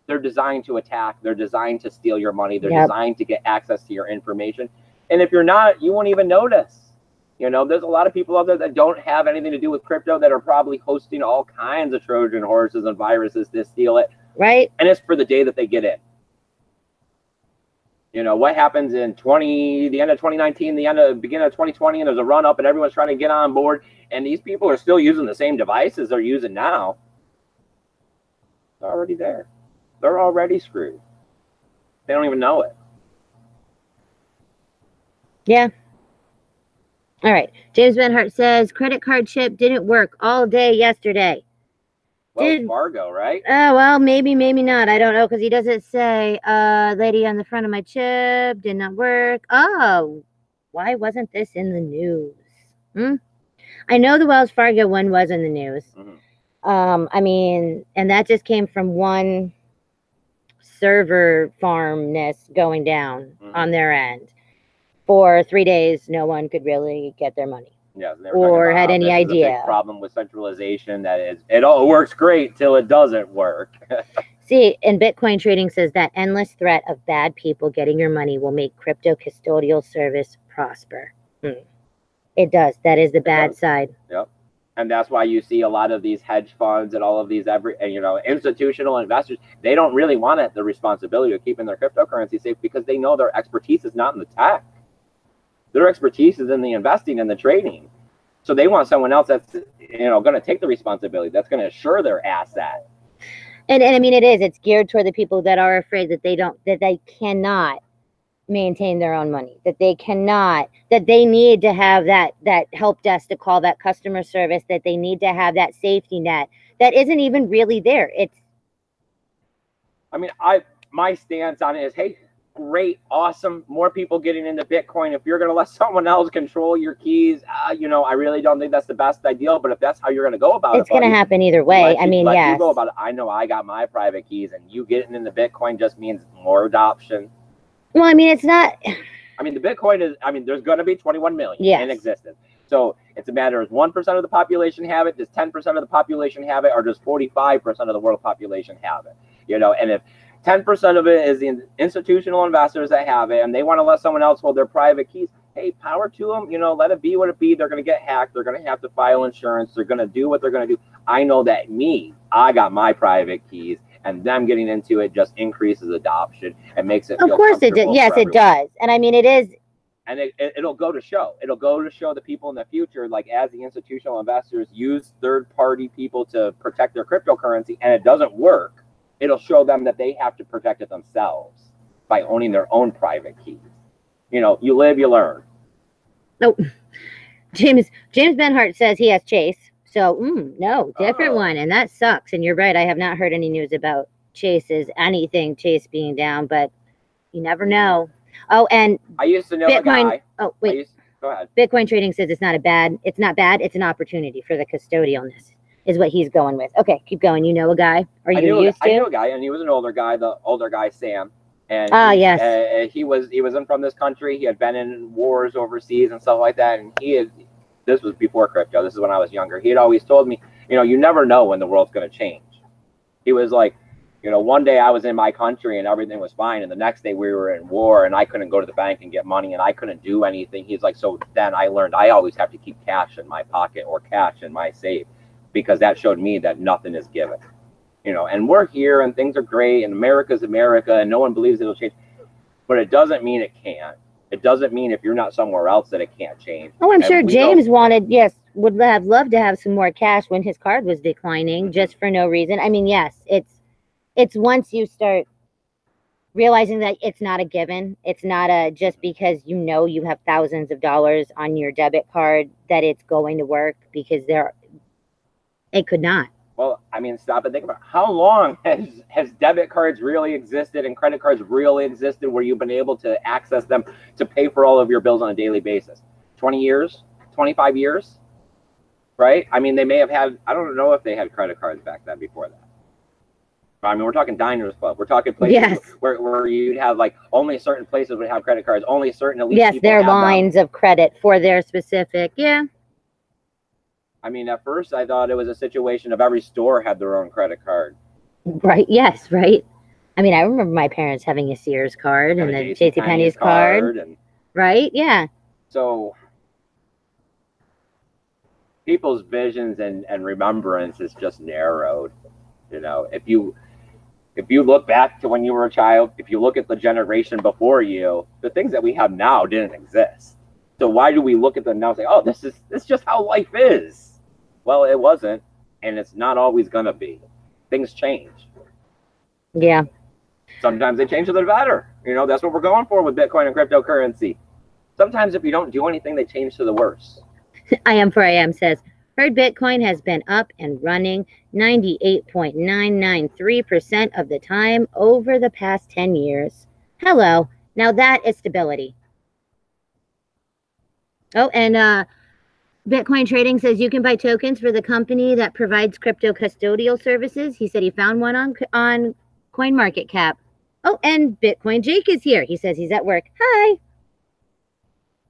They're designed to attack. They're designed to steal your money. They're designed to get access to your information. And if you're not, you won't even notice. There's a lot of people out there that don't have anything to do with crypto that are probably hosting all kinds of Trojan horses and viruses to steal it. Right. And it's for the day that they get in. What happens in the end of 2019, beginning of 2020, and there's a run up and everyone's trying to get on board. And these people are still using the same devices they're using now. They're already there. They're already screwed. They don't even know it. Yeah. All right. James Van Hart says, credit card chip didn't work all day yesterday. Wells Fargo, right? Oh, well, maybe not. I don't know, because he doesn't say, lady on the front of my chip did not work. Oh, why wasn't this in the news? I know the Wells Fargo one was in the news. Mm-hmm. I mean, and that just came from one server farmness going down Mhm. on their end. For 3 days, no one could really get their money. Yeah, they were Or talking about had how any this is a idea. big problem with centralization. That is, it all works great till it doesn't work. See, and Bitcoin trading says that endless threat of bad people getting your money will make crypto custodial service prosper. It does. That is the bad side. Yep. And that's why you see a lot of these hedge funds and all of these institutional investors. They don't really want the responsibility of keeping their cryptocurrency safe because they know their expertise is not in the tech. Their expertise is in the investing and the trading. So they want someone else that's going to take the responsibility, that's going to assure their asset. And I mean, it's geared toward the people that are afraid that they cannot maintain their own money, that they need to have that help desk to call, that customer service, that they need to have that safety net that isn't even really there. My stance on it is, hey, great, awesome, more people getting into Bitcoin. If you're going to let someone else control your keys, I really don't think that's the best idea. But if that's how you're going to go about it, it's going to happen either way. You go about it. I know I got my private keys, and you getting into Bitcoin just means more adoption. Well, it's not. The Bitcoin is. There's going to be 21 million in existence. So it's a matter of 1% of the population have it, does 10% of the population have it, or does 45% of the world population have it? And if 10% of it is the institutional investors that have it, and they want to let someone else hold their private keys, hey, power to them. Let it be what it be. They're going to get hacked. They're going to have to file insurance. They're going to do what they're going to do. I know that I got my private keys, and them getting into it just increases adoption and makes it feel comfortable. Of course it does. Yes, it does. And it is. And it'll go to show. It'll go to show the people in the future, like as the institutional investors use third-party people to protect their cryptocurrency, and it doesn't work, it'll show them that they have to protect it themselves by owning their own private keys. You live, you learn. Oh, James Benhart says he has Chase. So, no, different one. And that sucks. And you're right. I have not heard any news about Chase being down, but you never know. Oh, and I used to know Bitcoin, a guy. Oh, wait. Go ahead. Bitcoin trading says it's not bad. It's an opportunity for the custodialness is what he's going with. Okay, keep going. You know a guy? I knew a guy, and he was an older guy, the older guy, Sam. And yes. He wasn't from this country. He had been in wars overseas and stuff like that. And this was before crypto. This is when I was younger. He had always told me, you never know when the world's going to change. He was like, one day I was in my country and everything was fine. And the next day we were in war and I couldn't go to the bank and get money and I couldn't do anything. He's like, so then I learned I always have to keep cash in my pocket or cash in my safe because that showed me that nothing is given. And we're here and things are great and America's America and no one believes it'll change. But it doesn't mean it can't. It doesn't mean if you're not somewhere else that it can't change. Oh, I'm sure James would have loved to have some more cash when his card was declining just for no reason. Yes, it's once you start realizing that it's not a given. It's not just because you have thousands of dollars on your debit card that it's going to work because it could not. Well, stop and think about how long has debit cards really existed and credit cards really existed where you've been able to access them to pay for all of your bills on a daily basis? 20 years? 25 years? Right? They may have had, I don't know if they had credit cards back then before that. We're talking Diners Club. We're talking places where you'd have like only certain places would have credit cards. Only certain elite people their lines of credit for their specific, at first I thought it was a situation of every store had their own credit card. Right. Yes. Right. I remember my parents having a Sears card and a JCPenney's card. Right. Yeah. So people's visions and remembrance is just narrowed. If you look back to when you were a child, if you look at the generation before you, the things that we have now didn't exist. So why do we look at them now and say, oh, this is just how life is? Well, it wasn't, and it's not always going to be. Things change. Yeah. Sometimes they change to the better. That's what we're going for with Bitcoin and cryptocurrency. Sometimes if you don't do anything, they change to the worse. I am says, heard Bitcoin has been up and running 98.993% of the time over the past 10 years. Hello. Now that is stability. Oh, and Bitcoin Trading says you can buy tokens for the company that provides crypto custodial services. He said he found one on CoinMarketCap. Oh, and Bitcoin Jake is here. He says he's at work. Hi.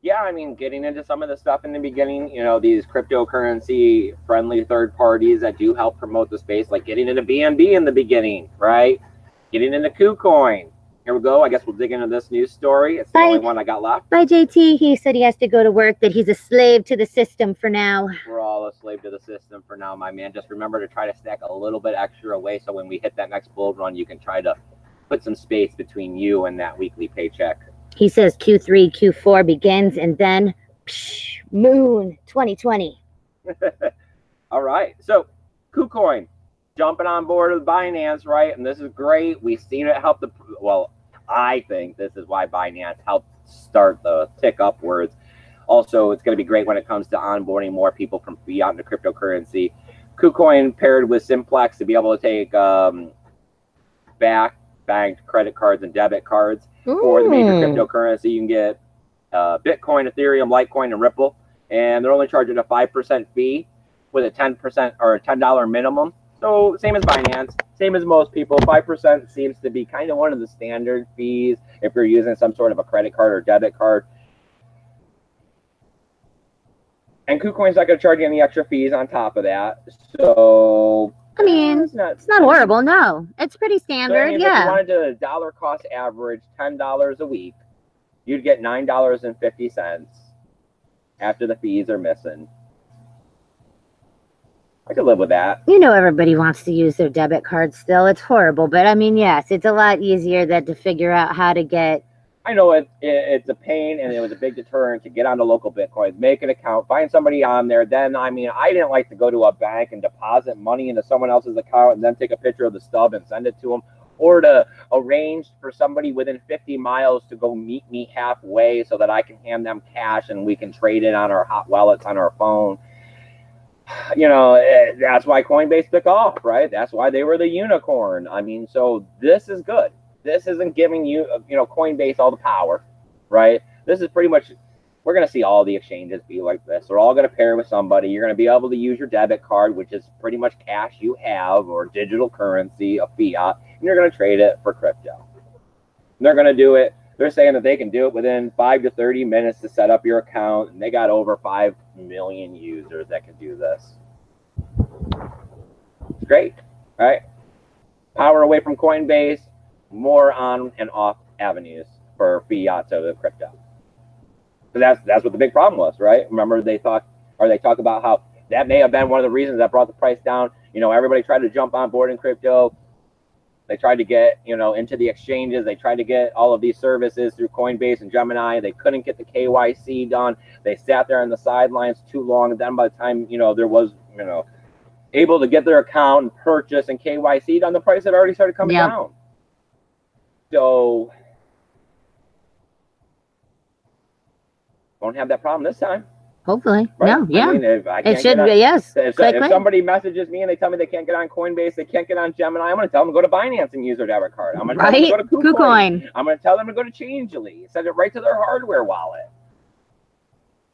Yeah, I mean, getting into some of the stuff in the beginning, these cryptocurrency friendly third parties that do help promote the space, like getting into BNB in the beginning, right? Getting into KuCoin. Here we go. I guess we'll dig into this news story. It's the only one I got left. By JT, he said he has to go to work, that he's a slave to the system for now. We're all a slave to the system for now, my man. Just remember to try to stack a little bit extra away so when we hit that next bull run, you can try to put some space between you and that weekly paycheck. He says Q3, Q4 begins, and then moon 2020. All right. So KuCoin jumping on board with Binance, right? And this is great. We've seen it help I think this is why Binance helped start the tick upwards. Also, it's going to be great when it comes to onboarding more people from fiat into cryptocurrency. KuCoin paired with Simplex to be able to take banked credit cards and debit cards. For the major cryptocurrency, you can get Bitcoin, Ethereum, Litecoin, and Ripple. And they're only charging a 5% fee with a 10% or a $10 minimum. So same as Binance, same as most people. 5% seems to be kind of one of the standard fees if you're using some sort of a credit card or debit card. And KuCoin's not going to charge you any extra fees on top of that. So I mean, it's not horrible. No, it's pretty standard. If you wanted to dollar cost average $10 a week, you'd get $9.50 after the fees are missing. I could live with that. Everybody wants to use their debit card still. It's horrible, but I mean, yes, it's a lot easier to figure out how to get. I know it's a pain, and it was a big deterrent to get onto local Bitcoin, make an account, find somebody on there. Then, I didn't like to go to a bank and deposit money into someone else's account and then take a picture of the stub and send it to them, or to arrange for somebody within 50 miles to go meet me halfway so that I can hand them cash and we can trade it on our hot wallets on our phone. That's why Coinbase took off, right? That's why they were the unicorn. So this is good. This isn't giving you, Coinbase all the power, right? This is pretty much, we're going to see all the exchanges be like this. They're all going to pair with somebody. You're going to be able to use your debit card, which is pretty much cash you have, or digital currency, a fiat, and you're going to trade it for crypto. And they're going to do it. They're saying that they can do it within 5 to 30 minutes to set up your account, and they got over 5 million users that can do this. It's great, right? Power away from Coinbase, more on and off avenues for fiat to crypto. So that's what the big problem was, right? Remember they talk about how that may have been one of the reasons that brought the price down. Everybody tried to jump on board in crypto. They tried to get, into the exchanges. They tried to get all of these services through Coinbase and Gemini. They couldn't get the KYC done. They sat there on the sidelines too long. And then by the time, there was, able to get their account and purchase and KYC done, the price had already started coming down. So won't have that problem this time. Hopefully. Right? No, yeah. It should be, yes. If somebody messages me and they tell me they can't get on Coinbase, they can't get on Gemini, I'm going to tell them to go to Binance and use their debit card. I'm going to tell them to go to KuCoin. I'm going to tell them to go to Changelly. Send it right to their hardware wallet.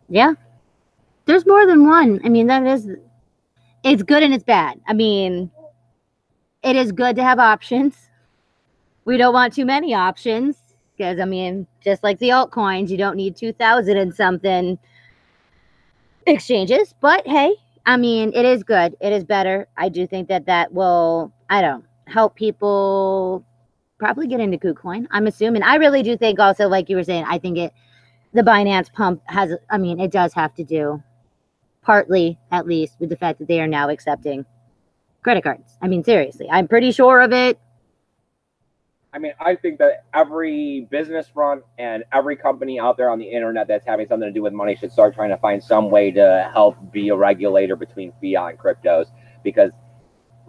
Yeah. There's more than one. It's good and it's bad. It is good to have options. We don't want too many options because, just like the altcoins, you don't need 2,000 and something exchanges. But hey, it is good. It is better. I do think that will, help people probably get into KuCoin. I'm assuming. I really do think also, like you were saying, I think the Binance pump has, it does have to do partly, at least, with the fact that they are now accepting credit cards. Seriously, I'm pretty sure of it. I think that every business front and every company out there on the internet that's having something to do with money should start trying to find some way to help be a regulator between fiat and cryptos, because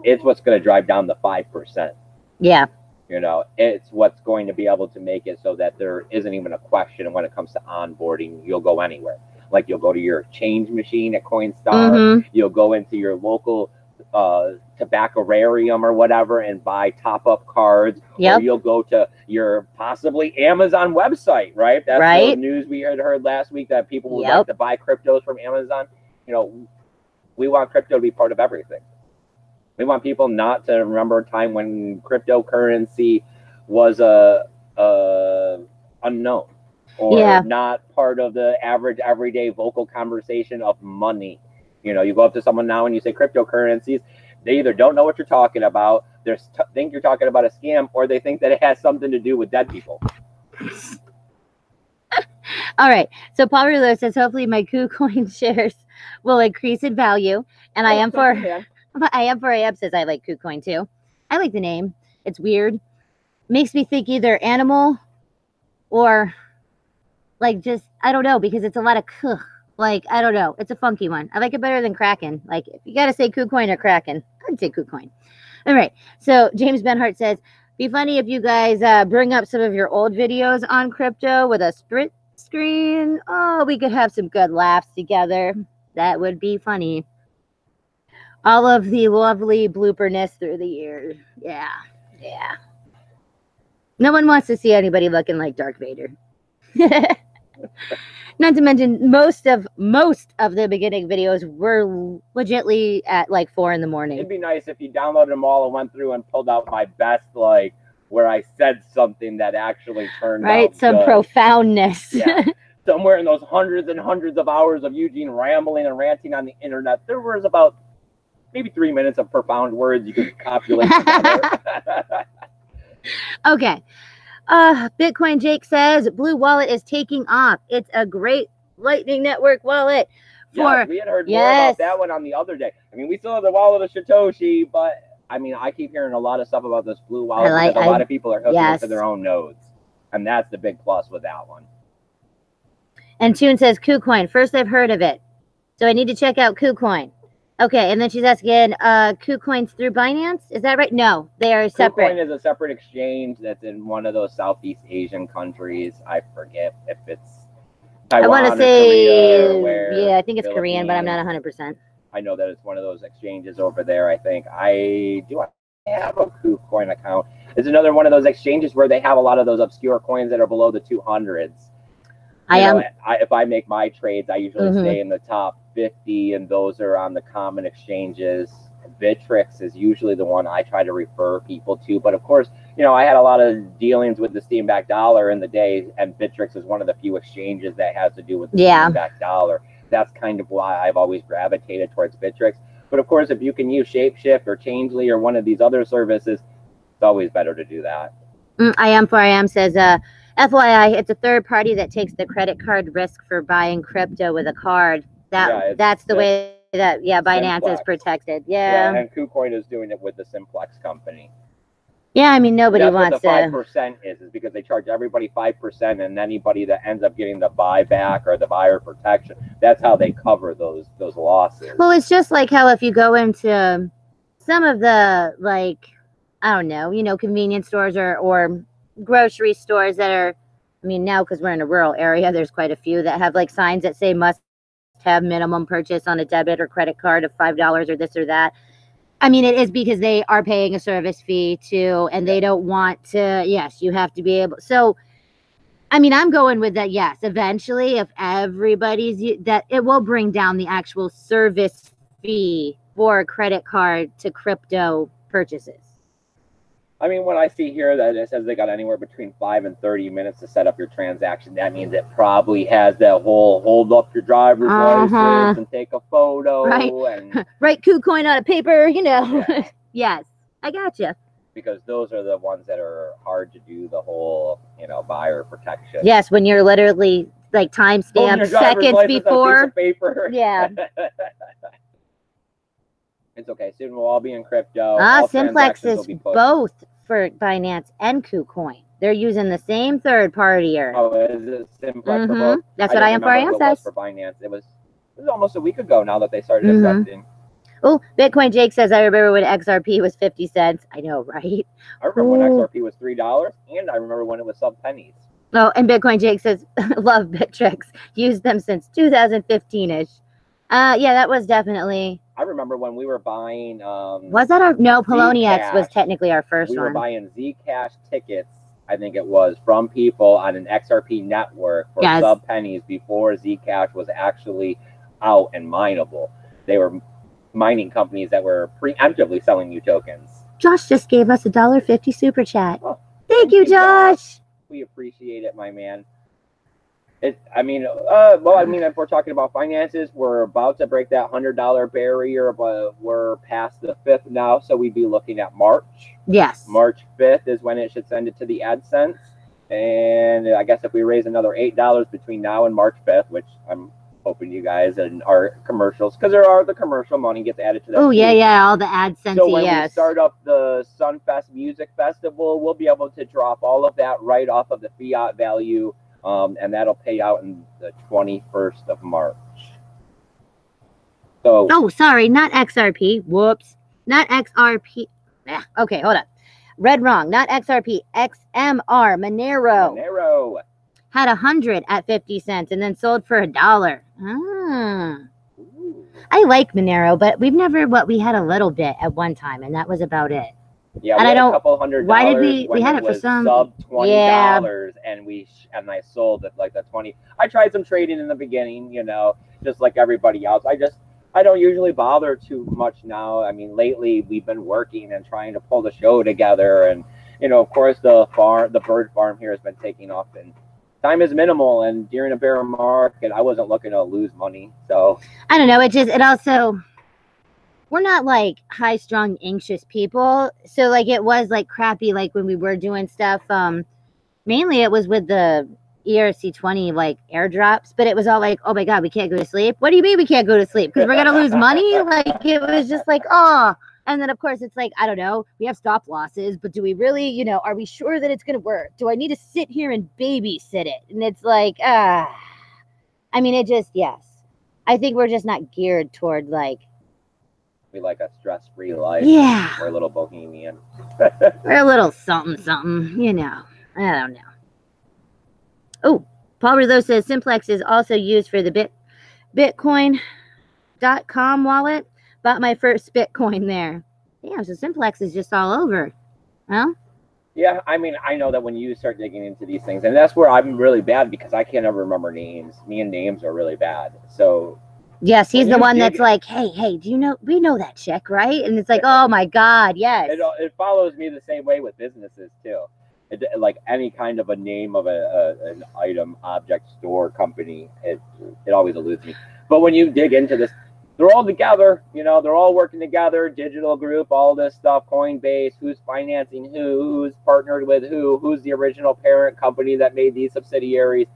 it's what's going to drive down the 5%. Yeah. It's what's going to be able to make it so that there isn't even a question when it comes to onboarding. You'll go anywhere. Like you'll go to your change machine at Coinstar. You'll go into your local tobaccorarium or whatever and buy top-up cards. Or you'll go to your possibly Amazon website, right? That's the news we had heard last week, that people would like to buy cryptos from Amazon. We want crypto to be part of everything. We want people not to remember a time when cryptocurrency was unknown or not part of the average everyday vocal conversation of money. You know, you go up to someone now and you say cryptocurrencies, they either don't know what you're talking about, they think you're talking about a scam, or they think that it has something to do with dead people. All right. So Paul Rulo says, hopefully my KuCoin shares will increase in value. And I am for AM says I like KuCoin too. I like the name. It's weird. Makes me think either animal or like just, I don't know, because it's a lot of kuh. Like, I don't know. It's a funky one. I like it better than Kraken. Like, if you got to say KuCoin or Kraken, I'd say KuCoin. All right. So James Benhart says, be funny if you guys bring up some of your old videos on crypto with a split screen. Oh, we could have some good laughs together. That would be funny. All of the lovely blooperness through the years. Yeah. Yeah. No one wants to see anybody looking like Darth Vader. Not to mention most of the beginning videos were legitly at like 4 in the morning. It'd be nice if you downloaded them all and went through and pulled out my best, like where I said something that actually turned out some good. Profoundness. Yeah. Somewhere in those hundreds and hundreds of hours of Eugene rambling and ranting on the internet, there was about maybe 3 minutes of profound words you could copulate together. Okay. Bitcoin Jake says Blue Wallet is taking off. It's a great Lightning Network wallet. We had heard more about that one on the other day. I mean, we still have the wallet of Satoshi, but I mean, I keep hearing a lot of stuff about this Blue Wallet because a lot of people are hooking into their own nodes, and that's the big plus with that one. And Tune says KuCoin. First I've heard of it, so I need to check out KuCoin. Okay, and then she's asking, KuCoin's through Binance? Is that right? No, they are separate. KuCoin is a separate exchange that's in one of those Southeast Asian countries. I forget if it's Taiwan, I want to say, I think it's Korean, but I'm not 100%. I know that it's one of those exchanges over there, I think. I have a KuCoin account. It's another one of those exchanges where they have a lot of those obscure coins that are below the 200s. If I make my trades, I usually stay in the top 50, and those are on the common exchanges. Bittrex is usually the one I try to refer people to, but of course, you know, I had a lot of dealings with the steam-backed dollar in the day, and Bittrex is one of the few exchanges that has to do with the steam-backed dollar. That's kind of why I've always gravitated towards Bittrex. But of course, if you can use Shapeshift or Changely or one of these other services, it's always better to do that. IM says, FYI, it's a third party that takes the credit card risk for buying crypto with a card. That's the way that Binance Simplex is protected. Yeah, and KuCoin is doing it with the Simplex company. Yeah, I mean nobody wants to. That's what the 5% is because they charge everybody 5%, and anybody that ends up getting the buyback or the buyer protection, that's how they cover those losses. Well, it's just like how if you go into some of the convenience stores or grocery stores that are, I mean, now because we're in a rural area, there's quite a few that have like signs that say must have minimum purchase on a debit or credit card of $5 or this or that. I mean, it is because they are paying a service fee too, and they don't want to. Yes, you have to be able. So, I mean, I'm going with that. Yes, eventually, if everybody's that, it will bring down the actual service fee for a credit card to crypto purchases. I mean, when I see here that it says they got anywhere between 5 and 30 minutes to set up your transaction, that means it probably has that whole hold up your driver's license and take a photo. Right. And write KuCoin on a paper, you know. Yeah. Yes, I gotcha. Because those are the ones that are hard to do the whole, buyer protection. Yes, when you're literally like timestamp seconds before. On a piece of paper. Yeah. It's okay. Soon we'll all be in crypto. Simplex is both for Binance and KuCoin. They're using the same third party. Oh, is it Simplex for both? That's what IM says. For Binance, it was almost a week ago now that they started accepting. Oh, Bitcoin Jake says, I remember when XRP was 50 cents. I know, right? I remember when XRP was $3, and I remember when it was sub pennies. Oh, and Bitcoin Jake says, love Bittrex. Used them since 2015-ish. Yeah, that was definitely. I remember when we were buying. Was that our? No, Poloniex was technically our first one. We were buying Zcash tickets, I think it was, from people on an XRP network for sub pennies before Zcash was actually out and mineable. They were mining companies that were preemptively selling you tokens. Josh just gave us $1.50 super chat. Oh. Thank Thank you, Josh. We appreciate it, my man. If we're talking about finances, we're about to break that $100 barrier, but we're past the 5th now, so we'd be looking at March. Yes. March 5th is when it should send it to the AdSense. And I guess if we raise another $8 between now and March 5th, which I'm hoping you guys and our commercials, because there are the commercial money gets added to that. Oh, yeah, all the AdSense. So when we start up the Sunfest Music Festival, we'll be able to drop all of that right off of the fiat value, and that'll pay out in the 21st of March. So. Oh, sorry, not XRP. Whoops. Not XRP. Okay, hold on. Read wrong. Not XRP. XMR. Monero. Had 100 at 50 cents and then sold for $1. I like Monero, but we've never, we had a little bit at one time, and that was about it. Yeah, and we had a couple $100. Why did we had it for some sub $20, and I sold it like the 20. I tried some trading in the beginning, just like everybody else. I don't usually bother too much now. I mean, lately we've been working and trying to pull the show together, and of course the bird farm here has been taking off, and time is minimal. And during a bear market, I wasn't looking to lose money. So I don't know. It also, we're not like high-strung, anxious people. So like it was like crappy, like when we were doing stuff. Mainly it was with the ERC20 like airdrops, but it was all like, oh my God, we can't go to sleep. What do you mean we can't go to sleep? Because we're gonna lose money? Like it was just like, oh. And then of course it's like, I don't know, we have stop losses, but do we really, are we sure that it's gonna work? Do I need to sit here and babysit it? And it's like, I mean, yes. I think we're just not geared toward like, we like a stress-free life. Yeah. We're a little bohemian. We're a little something, I don't know. Oh, Paul Rouleau says Simplex is also used for the Bitcoin.com wallet. Bought my first Bitcoin there. Yeah, so Simplex is just all over. Huh? Yeah, I mean, I know that when you start digging into these things, and that's where I'm really bad because I can't ever remember names. Me and names are really bad. So. Yes, he's the one that's like, hey, we know that chick, right? And it's like, oh my God, yes. It follows me the same way with businesses too. Like any kind of a name of an item, object, store, company, it always eludes me. But when you dig into this, they're all together, they're all working together, digital group, all this stuff, Coinbase, who's financing who's partnered with who's the original parent company that made these subsidiaries.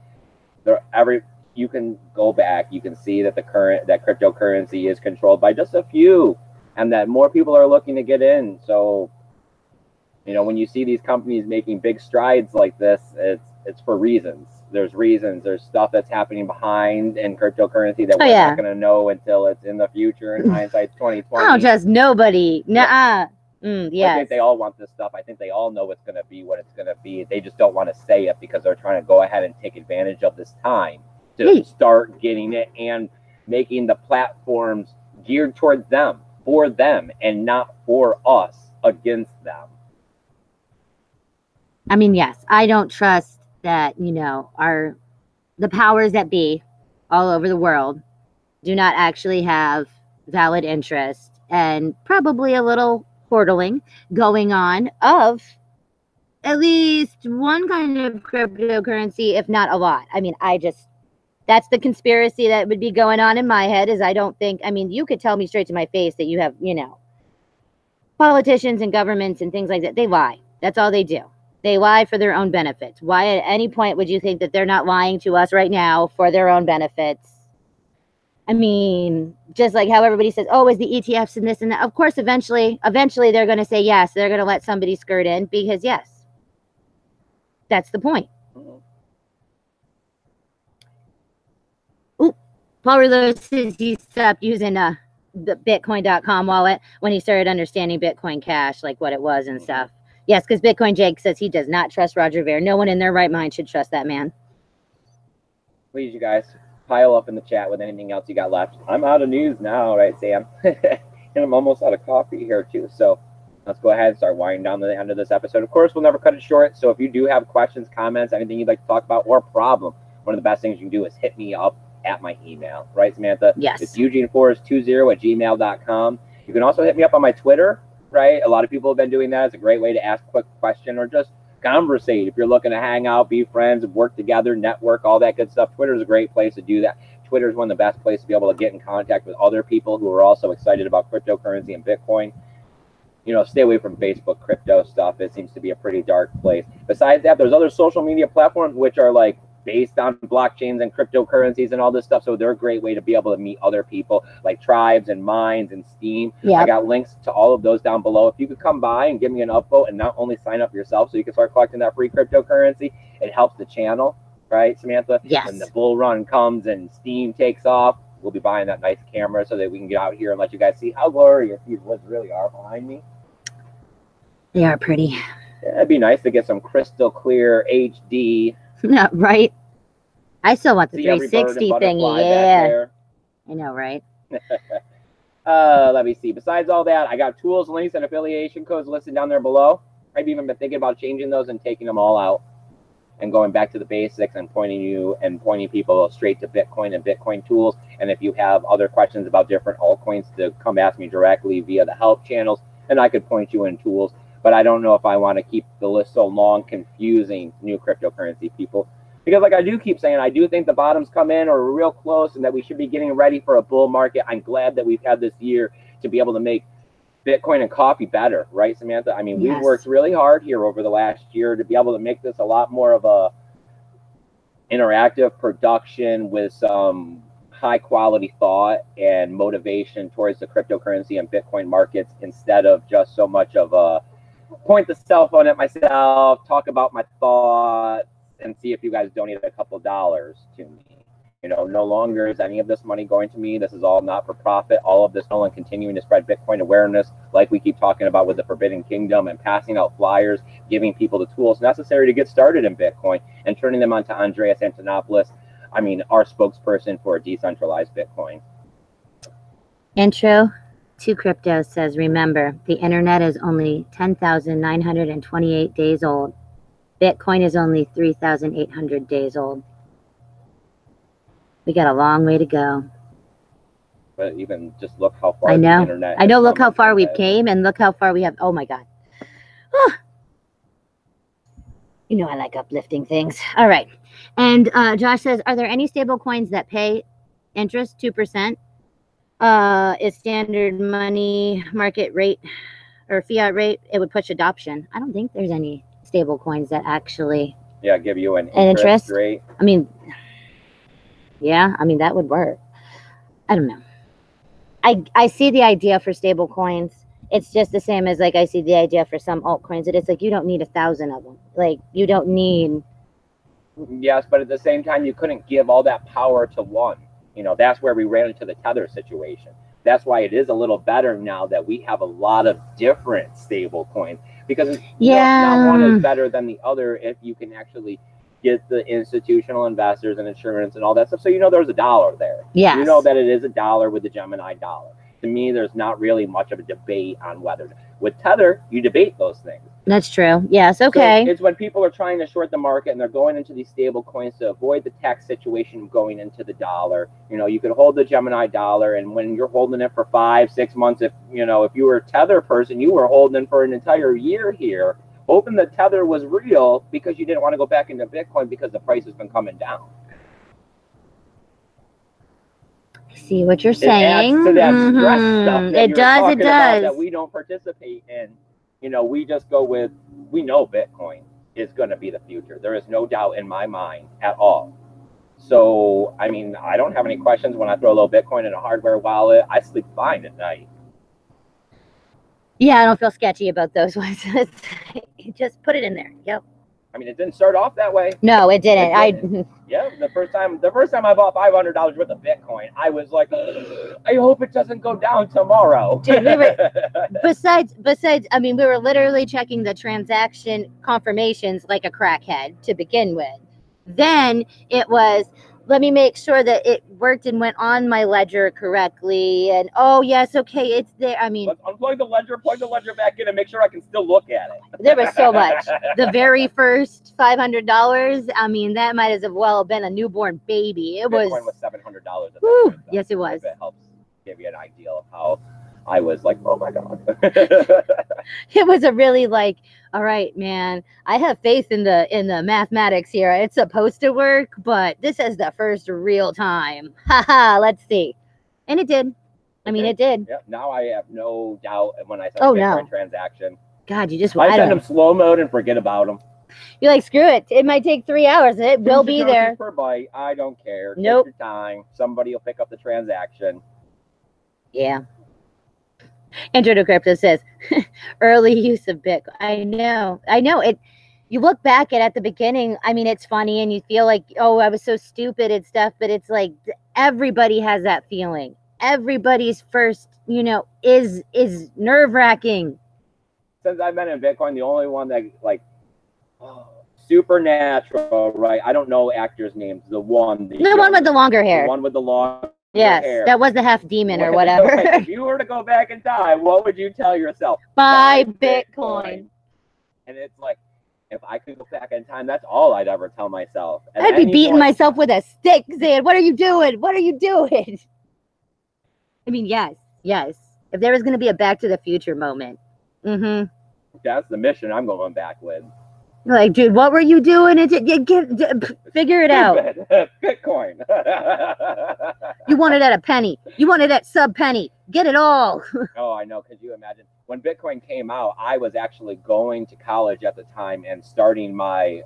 You can go back, you can see that that cryptocurrency is controlled by just a few, and that more people are looking to get in. So, when you see these companies making big strides like this, it's for reasons. There's reasons. There's stuff that's happening behind in cryptocurrency that we're not going to know until it's in the future. In hindsight, 2020. I don't trust nobody. Nuh-uh. I think they all want this stuff. I think they all know it's going to be what it's going to be. They just don't want to say it because they're trying to go ahead and take advantage of this time to start getting it and making the platforms geared towards them, for them, and not for us, against them. I mean, yes, I don't trust that, the powers that be all over the world do not actually have valid interest and probably a little hoarding going on of at least one kind of cryptocurrency, if not a lot. I mean, that's the conspiracy that would be going on in my head is I don't think, you could tell me straight to my face that you have, politicians and governments and things like that. They lie. That's all they do. They lie for their own benefits. Why at any point would you think that they're not lying to us right now for their own benefits? I mean, just like how everybody says, oh, is the ETFs and this and that. Of course, eventually they're going to say yes. They're going to let somebody skirt in because, yes, that's the point. Ooh, Paul Rouleau says he stopped using the Bitcoin.com wallet when he started understanding Bitcoin Cash, like what it was and stuff. Yes, because Bitcoin Jake says he does not trust Roger Ver. No one in their right mind should trust that man. Please, you guys, pile up in the chat with anything else you got left. I'm out of news now, right, Sam? And I'm almost out of coffee here, too. So let's go ahead and start winding down to the end of this episode. Of course, we'll never cut it short. So if you do have questions, comments, anything you'd like to talk about, or a problem, one of the best things you can do is hit me up at my email. Right, Samantha? Yes. It's eugeneforest20@gmail.com. You can also hit me up on my Twitter. Right, a lot of people have been doing that. It's a great way to ask a quick question or just conversate. If you're looking to hang out, be friends, work together, network, all that good stuff, Twitter is a great place to do that. Twitter is one of the best places to be able to get in contact with other people who are also excited about cryptocurrency and Bitcoin. You know, stay away from Facebook crypto stuff. It seems to be a pretty dark place. Besides that, there's other social media platforms which are like based on blockchains and cryptocurrencies and all this stuff. So they're a great way to be able to meet other people, like Tribes and Minds and Steam. Yep. I got links to all of those down below. If you could come by and give me an upvote and not only sign up yourself so you can start collecting that free cryptocurrency, it helps the channel, right, Samantha? Yes. When the bull run comes and Steam takes off, we'll be buying that nice camera so that we can get out here and let you guys see how glorious these woods really are behind me. They are pretty. Yeah, it'd be nice to get some crystal clear HD. Yeah, right. I still want the 360 thingy. Yeah. I know, right? Let me see. Besides all that, I got tools, links, and affiliation codes listed down there below. I've even been thinking about changing those and taking them all out and going back to the basics and pointing people straight to Bitcoin and Bitcoin tools. And if you have other questions about different altcoins, to come ask me directly via the help channels, and I could point you in tools. But I don't know if I want to keep the list so long, confusing new cryptocurrency people. Because like I do keep saying, I do think the bottoms come in or we're real close and that we should be getting ready for a bull market. I'm glad that we've had this year to be able to make Bitcoin and coffee better, right, Samantha? I mean, yes. We've worked really hard here over the last year to be able to make this a lot more of a interactive production with some high quality thought and motivation towards the cryptocurrency and Bitcoin markets instead of just so much of a point the cell phone at myself, talk about my thoughts, and see if you guys donate a couple dollars to me. You know, no longer is any of this money going to me. This is all not for profit. All of this all in continuing to spread Bitcoin awareness, like we keep talking about with the Forbidden Kingdom, and passing out flyers, giving people the tools necessary to get started in Bitcoin and turning them on to Andreas Antonopoulos, I mean, our spokesperson for decentralized Bitcoin. Intro to Crypto says, remember, the internet is only 10,928 days old. Bitcoin is only 3,800 days old. We got a long way to go. But even just look how far the internet I know, look how far we've came and look how far we have. Oh my God. Oh. You know I like uplifting things. All right. And Josh says, are there any stable coins that pay interest 2%? Is standard money market rate or fiat rate? It would push adoption. I don't think there's any stable coins that actually give you an interest rate. I mean, yeah, I mean that would work. I don't know. I see the idea for stable coins. It's just the same as like I see the idea for some altcoins. It's like you don't need 1,000 of them. Like you don't need. Yes, but at the same time, you couldn't give all that power to one. You know, that's where we ran into the Tether situation. That's why it is a little better now that we have a lot of different stable coins, because not one is better than the other if you can actually get the institutional investors and insurance and all that stuff. So, you know, there's a dollar there. Yes. You know that it is a dollar with the Gemini dollar. To me, there's not really much of a debate on whether. With Tether, you debate those things. That's true. Yes, okay. So it's when people are trying to short the market and they're going into these stable coins to avoid the tax situation of going into the dollar. You know, you could hold the Gemini dollar, and when you're holding it for 5-6 months, if you were a Tether person, you were holding for an entire year here, hoping that Tether was real because you didn't want to go back into Bitcoin because the price has been coming down. See what you're saying. It adds to that stress stuff that it does. that we don't participate in. You know, we just go with, we know Bitcoin is going to be the future. There is no doubt in my mind at all. So, I mean, I don't have any questions when I throw a little Bitcoin in a hardware wallet. I sleep fine at night. Yeah, I don't feel sketchy about those ones. Just put it in there. Yep. I mean, it didn't start off that way. No, it didn't. The first time I bought $500 worth of Bitcoin, I was like, I hope it doesn't go down tomorrow. Dude, we were, besides, I mean, we were literally checking the transaction confirmations like a crackhead to begin with. Then it was, let me make sure that it worked and went on my ledger correctly. And oh yes, okay, it's there. I mean, let's unplug the ledger, plug the ledger back in, and make sure I can still look at it. There was so much. The very first $500, I mean, that might as well have been a newborn baby. It Bitcoin was $700. Woo, yes, it was. It helps give you an idea of how I was like, oh my God. It was a really like, all right, man, I have faith in the mathematics here. It's supposed to work, but this is the first real time. Haha, let's see. And it did. I mean, it did. Yeah, now I have no doubt when I send a Bitcoin transaction. God, you just I send them slow mode and forget about them. You're like, screw it. It might take 3 hours. It will be there. Per byte. I don't care. Nope. Take your time. Somebody will pick up the transaction. Yeah. Intro to Crypto says, early use of Bitcoin. I know it. You look back at the beginning. I mean, it's funny and you feel like, oh, I was so stupid and stuff. But it's like everybody has that feeling. Everybody's first, is nerve wracking. Since I've been in Bitcoin, the only one that like supernatural, right? I don't know actors' names. The one with the longer hair. The one with the long. Yes, that was the half demon or whatever. If you were to go back in time, what would you tell yourself? Buy Bitcoin. And it's like, if I could go back in time, that's all I'd ever tell myself. And I'd be beating myself with a stick saying, what are you doing? What are you doing? I mean, yes. If there was going to be a Back to the Future moment. That's the mission I'm going back with. Like, dude, what were you doing? Figure it out. Bitcoin. You wanted at a penny. You wanted at sub penny. Get it all. Oh, I know. Could you imagine? When Bitcoin came out, I was actually going to college at the time and starting my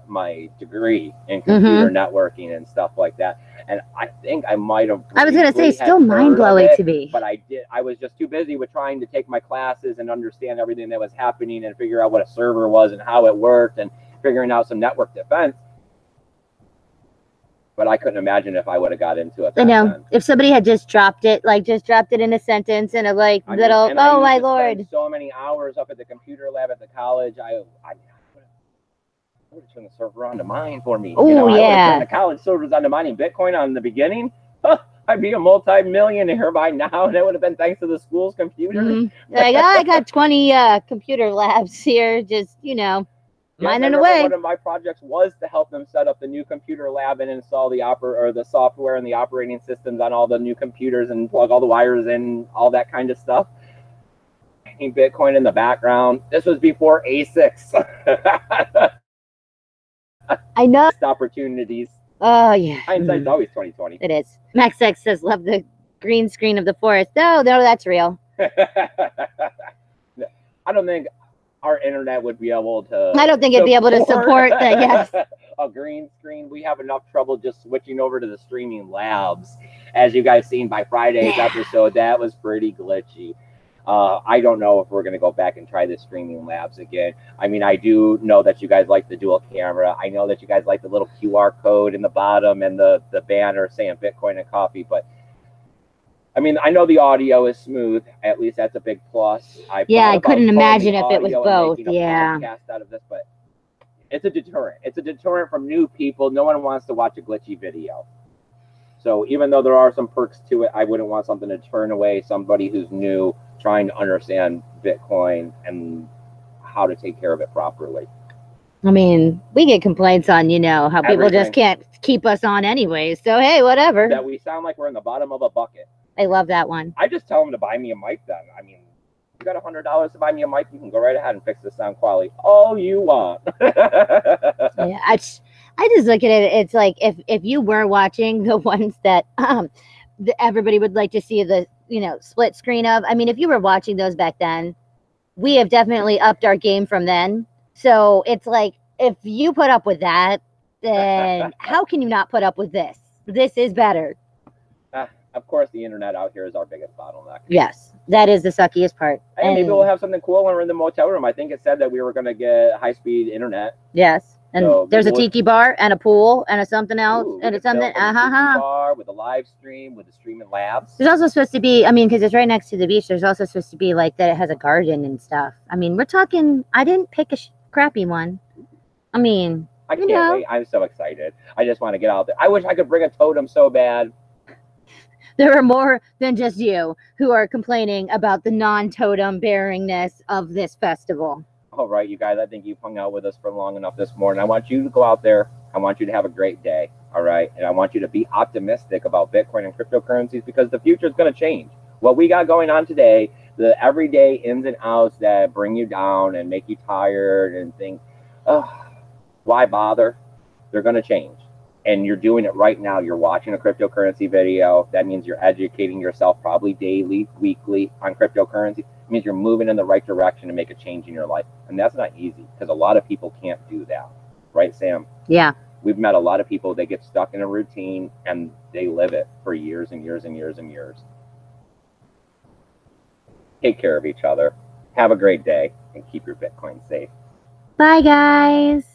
degree in computer networking and stuff like that. And I think I might have. I was going to say, still mind blowing to me. But I was just too busy with trying to take my classes and understand everything that was happening and figure out what a server was and how it worked and figuring out some network defense. But I couldn't imagine if I would have got into it. I know. If somebody had just dropped it in a sentence and oh my Lord. So many hours up at the computer lab at the college. I would have turned the server on to mine for me. Oh, yeah. I would have turned the college servers on to mining Bitcoin on the beginning. I'd be a multi-millionaire by now, and it would have been thanks to the school's computer. Like, I got 20 computer labs here, just, mining away. One of my projects was to help them set up the new computer lab and install the software and the operating systems on all the new computers and plug all the wires in, all that kind of stuff. Bitcoin in the background. This was before ASICs. I know. Opportunities. Oh, yeah. Hindsight's always 20/20. It is. Max X says, love the green screen of the forest. No, that's real. I don't think our internet would be able to. I don't think it'd be able to support that. Yes. A green screen. We have enough trouble just switching over to the streaming labs. As you guys seen by Friday's episode, that was pretty glitchy. I don't know if we're going to go back and try the streaming labs again. I mean, I do know that you guys like the dual camera. I know that you guys like the little QR code in the bottom and the banner saying Bitcoin and coffee. But, I mean, I know the audio is smooth. At least that's a big plus. I couldn't imagine if it was both. Yeah. Out of this, but it's a deterrent. It's a deterrent from new people. No one wants to watch a glitchy video. So even though there are some perks to it, I wouldn't want something to turn away somebody who's new, trying to understand Bitcoin and how to take care of it properly. I mean, we get complaints on, how people just can't keep us on anyway. So, hey, whatever. That we sound like we're in the bottom of a bucket. I love that one. I just tell them to buy me a mic then. I mean, you got $100 to buy me a mic, you can go right ahead and fix the sound quality all you want. Yeah, I just look at it. It's like if you were watching the ones that everybody would like to see the split screen of. I mean, if you were watching those back then, we have definitely upped our game from then. So it's like, if you put up with that, then how can you not put up with this? This is better. Of course, the internet out here is our biggest bottleneck. Yes, that is the suckiest part. And maybe we'll have something cool when we're in the motel room. I think it said that we were going to get high-speed internet. Yes. And so there's a tiki bar and a pool and a something else and it's something. Bar with a live stream with the streaming labs. There's also supposed to be, I mean, because it's right next to the beach. There's also supposed to be like that. It has a garden and stuff. I mean, we're talking. I didn't pick a crappy one. I mean, I can't wait. I'm so excited. I just want to get out there. I wish I could bring a totem so bad. There are more than just you who are complaining about the non-totem bearingness of this festival. All right, you guys, I think you've hung out with us for long enough this morning. I want you to go out there. I want you to have a great day, all right? And I want you to be optimistic about Bitcoin and cryptocurrencies because the future is going to change. What we got going on today the everyday ins and outs that bring you down and make you tired and think, oh, why bother? They're going to change. And you're doing it right now. You're watching a cryptocurrency video. That means you're educating yourself probably daily, weekly on cryptocurrency. It means you're moving in the right direction to make a change in your life. And that's not easy because a lot of people can't do that. Right, Sam? Yeah. We've met a lot of people that get stuck in a routine and they live it for years and years and years and years. Take care of each other. Have a great day and keep your Bitcoin safe. Bye, guys.